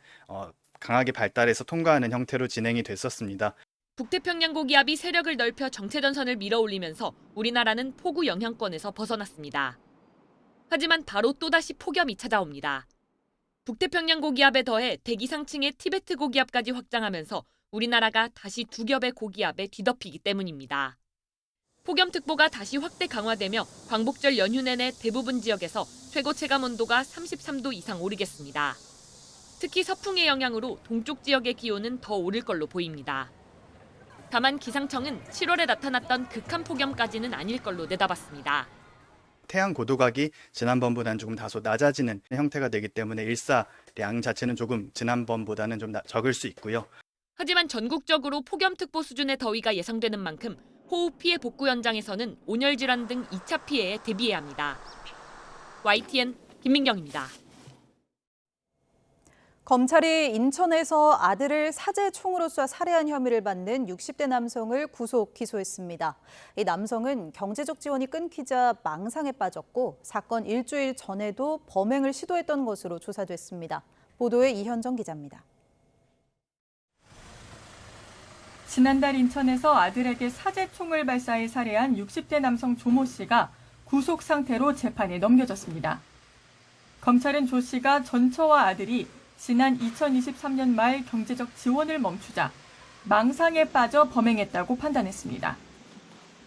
강하게 발달해서 통과하는 형태로 진행이 됐었습니다. 북태평양 고기압이 세력을 넓혀 정체전선을 밀어올리면서 우리나라는 폭우 영향권에서 벗어났습니다. 하지만 바로 또다시 폭염이 찾아옵니다. 북태평양 고기압에 더해 대기 상층의 티베트 고기압까지 확장하면서 우리나라가 다시 두 겹의 고기압에 뒤덮이기 때문입니다. 폭염특보가 다시 확대 강화되며 광복절 연휴 내내 대부분 지역에서 최고 체감 온도가 33도 이상 오르겠습니다. 특히 서풍의 영향으로 동쪽 지역의 기온은 더 오를 걸로 보입니다. 다만 기상청은 7월에 나타났던 극한 폭염까지는 아닐 걸로 내다봤습니다. 태양 고도각이 지난번보다는 조금 다소 낮아지는 형태가 되기 때문에 일사량 자체는 조금 지난번보다는 좀 적을 수 있고요. 하지만 전국적으로 폭염특보 수준의 더위가 예상되는 만큼 호우 피해 복구 현장에서는 온열 질환 등 2차 피해에 대비해야 합니다. YTN 김민경입니다. 검찰이 인천에서 아들을 사제총으로 쏴 살해한 혐의를 받는 60대 남성을 구속 기소했습니다. 이 남성은 경제적 지원이 끊기자 망상에 빠졌고 사건 일주일 전에도 범행을 시도했던 것으로 조사됐습니다. 보도에 이현정 기자입니다. 지난달 인천에서 아들에게 사제총을 발사해 살해한 60대 남성 조모 씨가 구속 상태로 재판에 넘겨졌습니다. 검찰은 조 씨가 전처와 아들이 지난 2023년 말 경제적 지원을 멈추자 망상에 빠져 범행했다고 판단했습니다.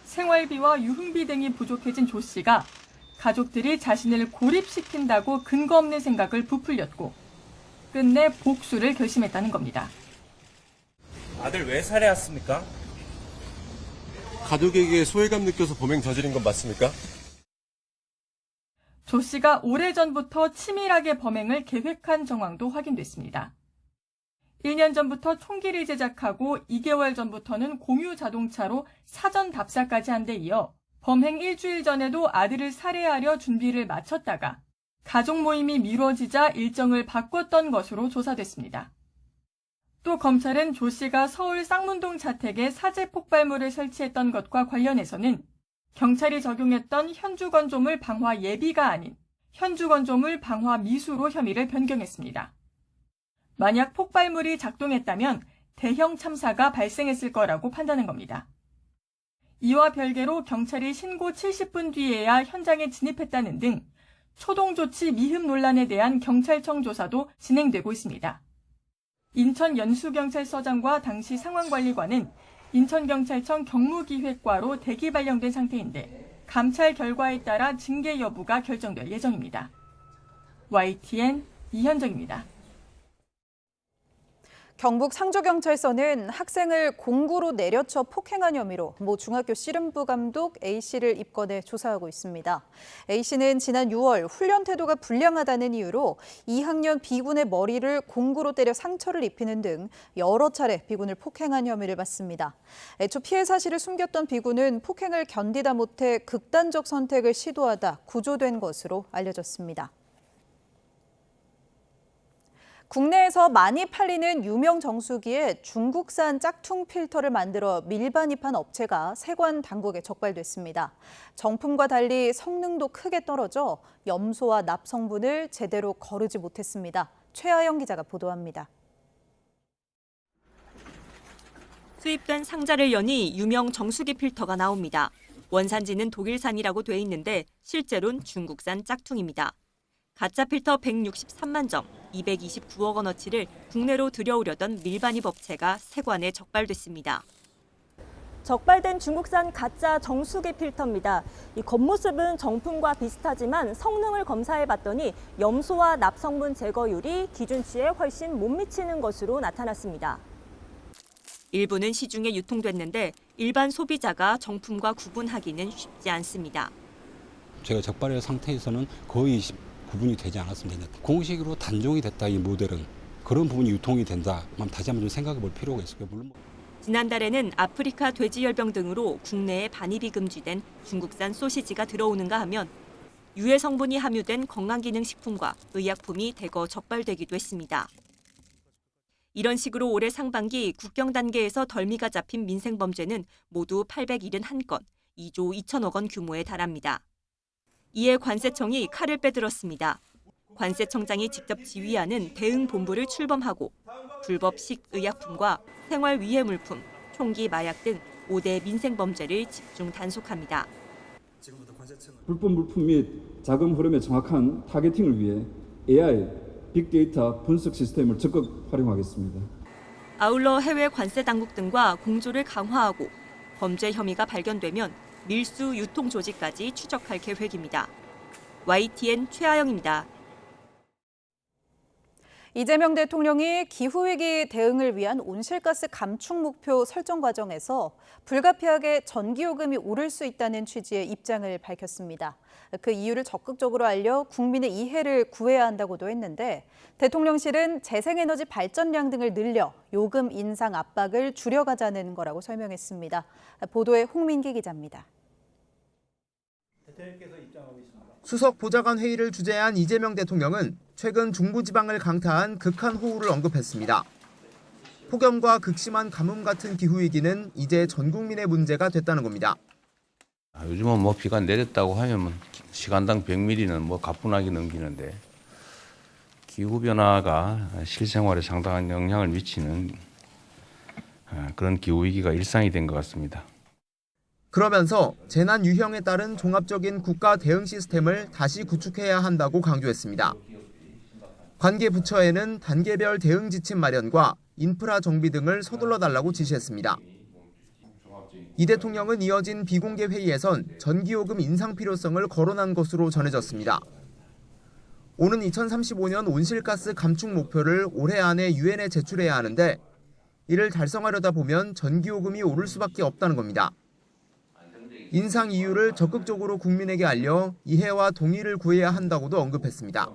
생활비와 유흥비 등이 부족해진 조 씨가 가족들이 자신을 고립시킨다고 근거 없는 생각을 부풀렸고 끝내 복수를 결심했다는 겁니다. 아들 왜 살해했습니까? 가족에게 소외감 느껴서 범행 저지른 건 맞습니까? 조 씨가 오래전부터 치밀하게 범행을 계획한 정황도 확인됐습니다. 1년 전부터 총기를 제작하고 2개월 전부터는 공유 자동차로 사전 답사까지 한 데 이어 범행 일주일 전에도 아들을 살해하려 준비를 마쳤다가 가족 모임이 미뤄지자 일정을 바꿨던 것으로 조사됐습니다. 또 검찰은 조 씨가 서울 쌍문동 자택에 사제 폭발물을 설치했던 것과 관련해서는 경찰이 적용했던 현주건조물 방화 예비가 아닌 현주건조물 방화 미수로 혐의를 변경했습니다. 만약 폭발물이 작동했다면 대형 참사가 발생했을 거라고 판단한 겁니다. 이와 별개로 경찰이 신고 70분 뒤에야 현장에 진입했다는 등 초동 조치 미흡 논란에 대한 경찰청 조사도 진행되고 있습니다. 인천 연수경찰서장과 당시 상황관리관은 인천경찰청 경무기획과로 대기 발령된 상태인데 감찰 결과에 따라 징계 여부가 결정될 예정입니다. YTN 이현정입니다. 경북 상주경찰서는 학생을 공구로 내려쳐 폭행한 혐의로 모 중학교 씨름부 감독 A씨를 입건해 조사하고 있습니다. A씨는 지난 6월 훈련 태도가 불량하다는 이유로 2학년 B군의 머리를 공구로 때려 상처를 입히는 등 여러 차례 B군을 폭행한 혐의를 받습니다. 애초 피해 사실을 숨겼던 B군은 폭행을 견디다 못해 극단적 선택을 시도하다 구조된 것으로 알려졌습니다. 국내에서 많이 팔리는 유명 정수기에 중국산 짝퉁 필터를 만들어 밀반입한 업체가 세관 당국에 적발됐습니다. 정품과 달리 성능도 크게 떨어져 염소와 납 성분을 제대로 거르지 못했습니다. 최하영 기자가 보도합니다. 수입된 상자를 여니 유명 정수기 필터가 나옵니다. 원산지는 독일산이라고 돼 있는데 실제로는 중국산 짝퉁입니다. 가짜 필터 163만 점, 229억 원어치를 국내로 들여오려던 밀반입 업체가 세관에 적발됐습니다. 적발된 중국산 가짜 정수기 필터입니다. 이 겉모습은 정품과 비슷하지만 성능을 검사해봤더니 염소와 납 성분 제거율이 기준치에 훨씬 못 미치는 것으로 나타났습니다. 일부는 시중에 유통됐는데 일반 소비자가 정품과 구분하기는 쉽지 않습니다. 제가 적발의 상태에서는 거의 구분이 되지 않았습니다. 공식으로 단종이 됐다, 이 모델은. 그런 부분이 유통이 된다만 다시 한번 좀 생각해 볼 필요가 있어요. 물론 지난달에는 아프리카 돼지열병 등으로 국내에 반입이 금지된 중국산 소시지가 들어오는가 하면 유해 성분이 함유된 건강기능식품과 의약품이 대거 적발되기도 했습니다. 이런 식으로 올해 상반기 국경 단계에서 덜미가 잡힌 민생범죄는 모두 871건, 2조 2천억 원 규모에 달합니다. 이에 관세청이 칼을 빼들었습니다. 관세청장이 직접 지휘하는 대응본부를 출범하고 불법 식의약품과 생활위해물품, 총기, 마약 등 5대 민생범죄를 집중 단속합니다. 불법 물품 및 자금 흐름의 정확한 타겟팅을 위해 AI, 빅데이터 분석 시스템을 적극 활용하겠습니다. 아울러 해외 관세 당국 등과 공조를 강화하고 범죄 혐의가 발견되면 밀수 유통 조직까지 추적할 계획입니다. YTN 최하영입니다. 이재명 대통령이 기후위기 대응을 위한 온실가스 감축 목표 설정 과정에서 불가피하게 전기요금이 오를 수 있다는 취지의 입장을 밝혔습니다. 그 이유를 적극적으로 알려 국민의 이해를 구해야 한다고도 했는데 대통령실은 재생에너지 발전량 등을 늘려 요금 인상 압박을 줄여가자는 거라고 설명했습니다. 보도에 홍민기 기자입니다. 수석 보좌관 회의를 주재한 이재명 대통령은 최근 중부지방을 강타한 극한호우를 언급했습니다. 폭염과 극심한 가뭄 같은 기후위기는 이제 전 국민의 문제가 됐다는 겁니다. 요즘은 뭐 비가 내렸다고 하면 시간당 100mm는 가뿐하게 넘기는데 기후변화가 실생활에 상당한 영향을 미치는 그런 기후위기가 일상이 된 것 같습니다. 그러면서 재난 유형에 따른 종합적인 국가 대응 시스템을 다시 구축해야 한다고 강조했습니다. 관계 부처에는 단계별 대응 지침 마련과 인프라 정비 등을 서둘러 달라고 지시했습니다. 이 대통령은 이어진 비공개 회의에선 전기요금 인상 필요성을 거론한 것으로 전해졌습니다. 오는 2035년 온실가스 감축 목표를 올해 안에 유엔에 제출해야 하는데 이를 달성하려다 보면 전기요금이 오를 수밖에 없다는 겁니다. 인상 이유를 적극적으로 국민에게 알려 이해와 동의를 구해야 한다고도 언급했습니다.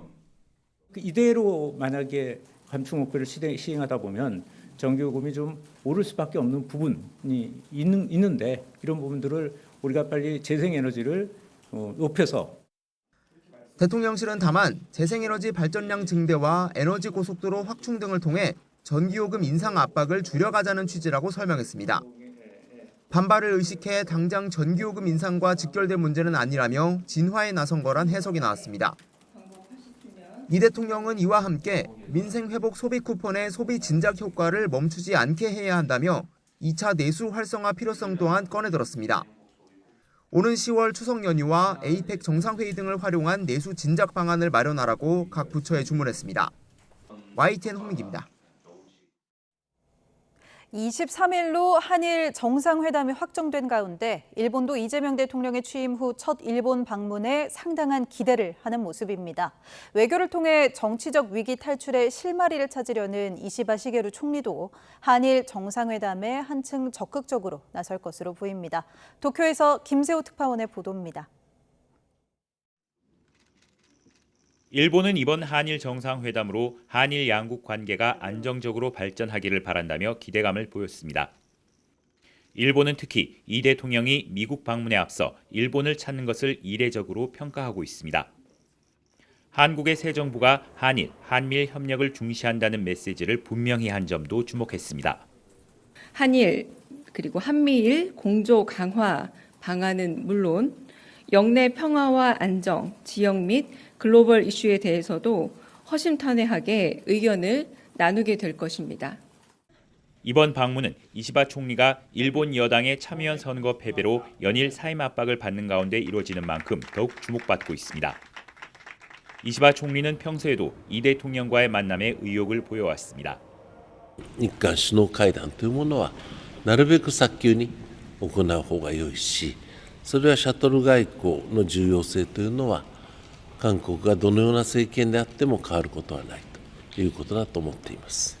이대로 만약에 감축 목표를 시행하다 보면 전기요금이 좀 오를 수밖에 없는 부분이 있는데 이런 부분들을 우리가 빨리 재생에너지를 높여서 대통령실은 다만 재생에너지 발전량 증대와 에너지 고속도로 확충 등을 통해 전기요금 인상 압박을 줄여가자는 취지라고 설명했습니다. 반발을 의식해 당장 전기요금 인상과 직결된 문제는 아니라며 진화에 나선 거란 해석이 나왔습니다. 이 대통령은 이와 함께 민생회복 소비 쿠폰의 소비 진작 효과를 멈추지 않게 해야 한다며 2차 내수 활성화 필요성 또한 꺼내들었습니다. 오는 10월 추석 연휴와 에이펙 정상회의 등을 활용한 내수 진작 방안을 마련하라고 각 부처에 주문했습니다. YTN 홍민기입니다. 23일로 한일 정상회담이 확정된 가운데 일본도 이재명 대통령의 취임 후 첫 일본 방문에 상당한 기대를 하는 모습입니다. 외교를 통해 정치적 위기 탈출의 실마리를 찾으려는 이시바 시게루 총리도 한일 정상회담에 한층 적극적으로 나설 것으로 보입니다. 도쿄에서 김세호 특파원의 보도입니다. 일본은 이번 한일 정상회담으로 한일 양국 관계가 안정적으로 발전하기를 바란다며 기대감을 보였습니다. 일본은 특히 이 대통령이 미국 방문에 앞서 일본을 찾는 것을 이례적으로 평가하고 있습니다. 한국의 새 정부가 한일, 한미일 협력을 중시한다는 메시지를 분명히 한 점도 주목했습니다. 한일 그리고 한미일 공조 강화 방안은 물론 영내 평화와 안정, 지역 및 글로벌 이슈에 대해서도 허심탄회하게 의견을 나누게 될 것입니다. 이번 방문은 이시바 총리가 일본 여당의 참의원 선거 패배로 연일 사임 압박을 받는 가운데 이루어지는 만큼 더욱 주목받고 있습니다. 이시바 총리는 평소에도 이 대통령과의 만남에 의욕을 보여왔습니다. 日韓首脳会談というものはなるべく早急に行う方が良いし、それはシャトル外交の重要性というのは韓国がどのような政権であっても変わることはないということだと思っています。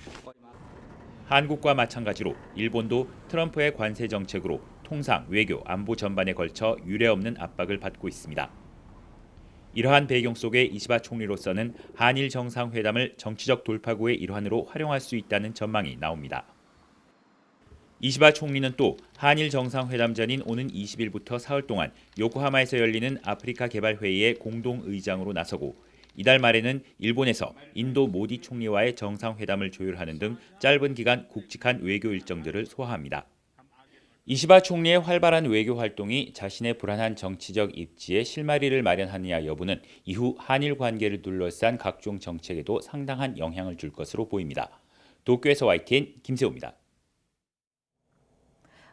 한국과 마찬가지로 일본도 트럼프의 관세 정책으로 통상, 외교, 안보 전반에 걸쳐 유례없는 압박을 받고 있습니다. 이러한 배경 속에 이시바 총리로서는 한일 정상회담을 정치적 돌파구의 일환으로 활용할 수 있다는 전망이 나옵니다. 이시바 총리는 또 한일 정상회담 전인 오는 20일부터 사흘 동안 요코하마에서 열리는 아프리카 개발회의의 공동의장으로 나서고 이달 말에는 일본에서 인도 모디 총리와의 정상회담을 조율하는 등 짧은 기간 굵직한 외교 일정들을 소화합니다. 이시바 총리의 활발한 외교 활동이 자신의 불안한 정치적 입지에 실마리를 마련하느냐 여부는 이후 한일 관계를 둘러싼 각종 정책에도 상당한 영향을 줄 것으로 보입니다. 도쿄에서 YTN 김세호입니다.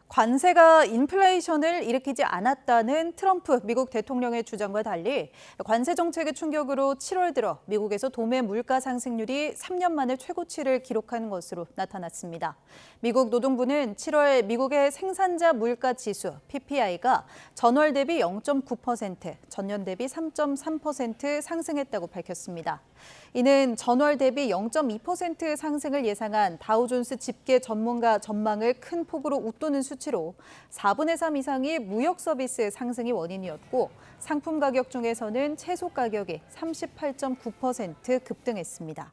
관세가 인플레이션을 일으키지 않았다는 트럼프 미국 대통령의 주장과 달리 관세 정책의 충격으로 7월 들어 미국에서 도매 물가 상승률이 3년 만에 최고치를 기록한 것으로 나타났습니다. 미국 노동부는 7월 미국의 생산자 물가 지수 PPI가 전월 대비 0.9%, 전년 대비 3.3% 상승했다고 밝혔습니다. 이는 전월 대비 0.2% 상승을 예상한 다우존스 집계 전문가 전망을 큰 폭으로 웃도는 수치로 4분의 3 이상이 무역 서비스 상승이 원인이었고 상품 가격 중에서는 채소 가격이 38.9% 급등했습니다.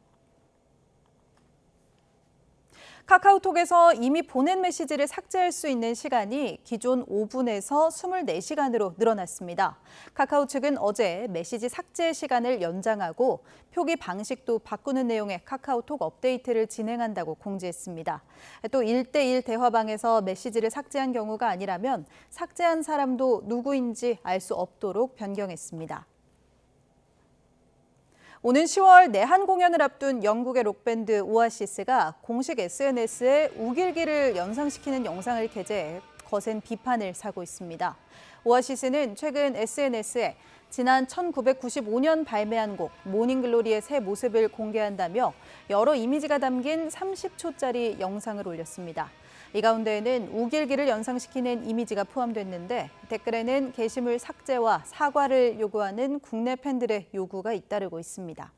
카카오톡에서 이미 보낸 메시지를 삭제할 수 있는 시간이 기존 5분에서 24시간으로 늘어났습니다. 카카오 측은 어제 메시지 삭제 시간을 연장하고 표기 방식도 바꾸는 내용의 카카오톡 업데이트를 진행한다고 공지했습니다. 또 1:1 대화방에서 메시지를 삭제한 경우가 아니라면 삭제한 사람도 누구인지 알 수 없도록 변경했습니다. 오는 10월 내한 공연을 앞둔 영국의 록밴드 오아시스가 공식 SNS에 우길기를 연상시키는 영상을 게재해 거센 비판을 사고 있습니다. 오아시스는 최근 SNS에 지난 1995년 발매한 곡 모닝글로리의 새 모습을 공개한다며 여러 이미지가 담긴 30초짜리 영상을 올렸습니다. 이 가운데에는 우길기를 연상시키는 이미지가 포함됐는데 댓글에는 게시물 삭제와 사과를 요구하는 국내 팬들의 요구가 잇따르고 있습니다.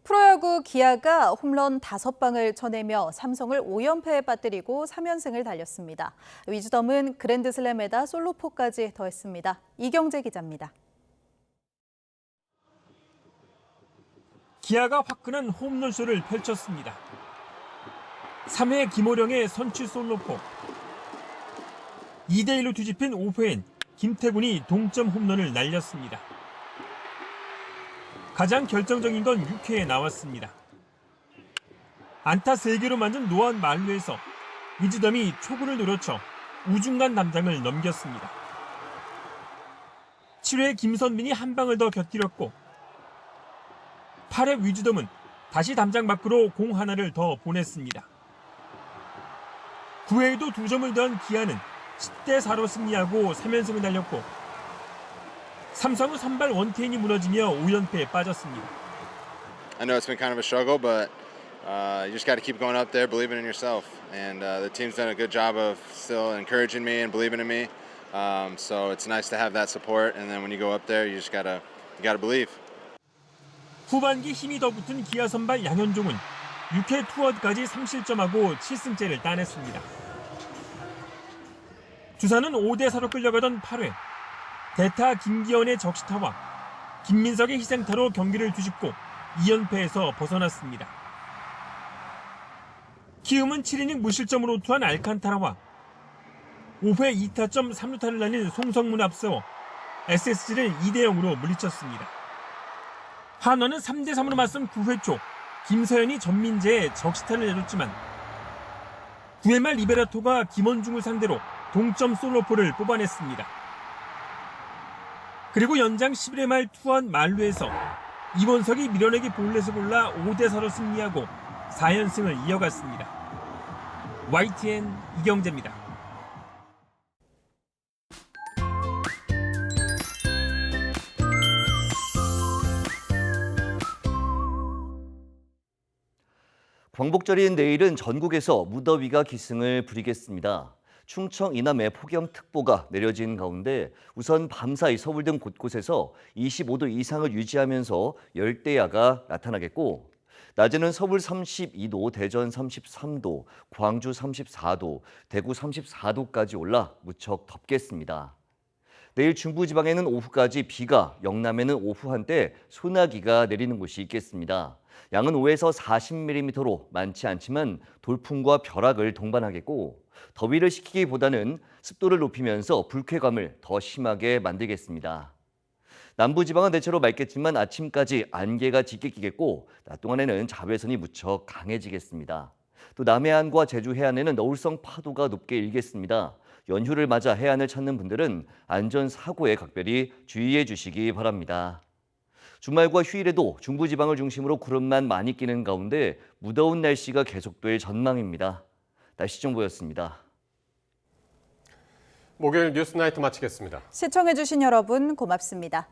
프로야구 기아가 홈런 5방을 쳐내며 삼성을 5연패에 빠뜨리고 3연승을 달렸습니다. 위즈덤은 그랜드슬램에다 솔로포까지 더했습니다. 이경재 기자입니다. 기아가 화끈한 홈런쇼를 펼쳤습니다. 3회 김호령의 선취 솔로포. 2대1로 뒤집힌 5회엔 김태군이 동점 홈런을 날렸습니다. 가장 결정적인 건 6회에 나왔습니다. 안타 3개로 만든 노안 만루에서 위즈덤이 초구를 노려쳐 우중간 담장을 넘겼습니다. 7회 김선빈이 한 방을 더 곁들였고 8회 위즈덤은 다시 담장 밖으로 공 하나를 더 보냈습니다. 9회에도 2점을 더한 기아는 10대4로 승리하고 3연승을 달렸고 삼성 후 선발 원태인이 무너지며 5연패에 빠졌습니다. I know it's been kind of a struggle, but you just got to keep going up there, believing in yourself. And the team's done a good job of still encouraging me and believing in me. So it's nice to have that support. And then when you go up there, you just gotta believe. 후반기 힘이 더 붙은 기아 선발 양현종은 6회 투아웃까지 3실점하고 7승째를 따냈습니다. 두산은 5대4로 끌려가던 8회 대타 김기현의 적시타와 김민석의 희생타로 경기를 뒤집고 2연패에서 벗어났습니다. 키움은 7이닝 무실점으로 투한 알칸타라와 5회 2타점 3루타를 날린 송성문 앞세워 SSG를 2대0으로 물리쳤습니다. 한화는 3대3으로 맞선 9회 초 김서현이 전민재의 적시타를 내줬지만 9회 말 리베라토가 김원중을 상대로 동점 솔로포를 뽑아냈습니다. 그리고 연장 11회 말 투아웃 만루에서 이원석이 밀어내기 볼넷을 골라 5대4로 승리하고 4연승을 이어갔습니다. YTN 이경재입니다. 광복절인 내일은 전국에서 무더위가 기승을 부리겠습니다. 충청 이남에 폭염특보가 내려진 가운데 우선 밤사이 서울 등 곳곳에서 25도 이상을 유지하면서 열대야가 나타나겠고 낮에는 서울 32도, 대전 33도, 광주 34도, 대구 34도까지 올라 무척 덥겠습니다. 내일 중부지방에는 오후까지 비가, 영남에는 오후 한때 소나기가 내리는 곳이 있겠습니다. 양은 5에서 40mm로 많지 않지만 돌풍과 벼락을 동반하겠고 더위를 식히기보다는 습도를 높이면서 불쾌감을 더 심하게 만들겠습니다. 남부지방은 대체로 맑겠지만 아침까지 안개가 짙게 끼겠고 낮 동안에는 자외선이 무척 강해지겠습니다. 또 남해안과 제주 해안에는 너울성 파도가 높게 일겠습니다. 연휴를 맞아 해안을 찾는 분들은 안전사고에 각별히 주의해 주시기 바랍니다. 주말과 휴일에도 중부지방을 중심으로 구름만 많이 끼는 가운데 무더운 날씨가 계속될 전망입니다. 날씨 정보였습니다. 목요일 뉴스나이트 마치겠습니다. 시청해주신 여러분 고맙습니다.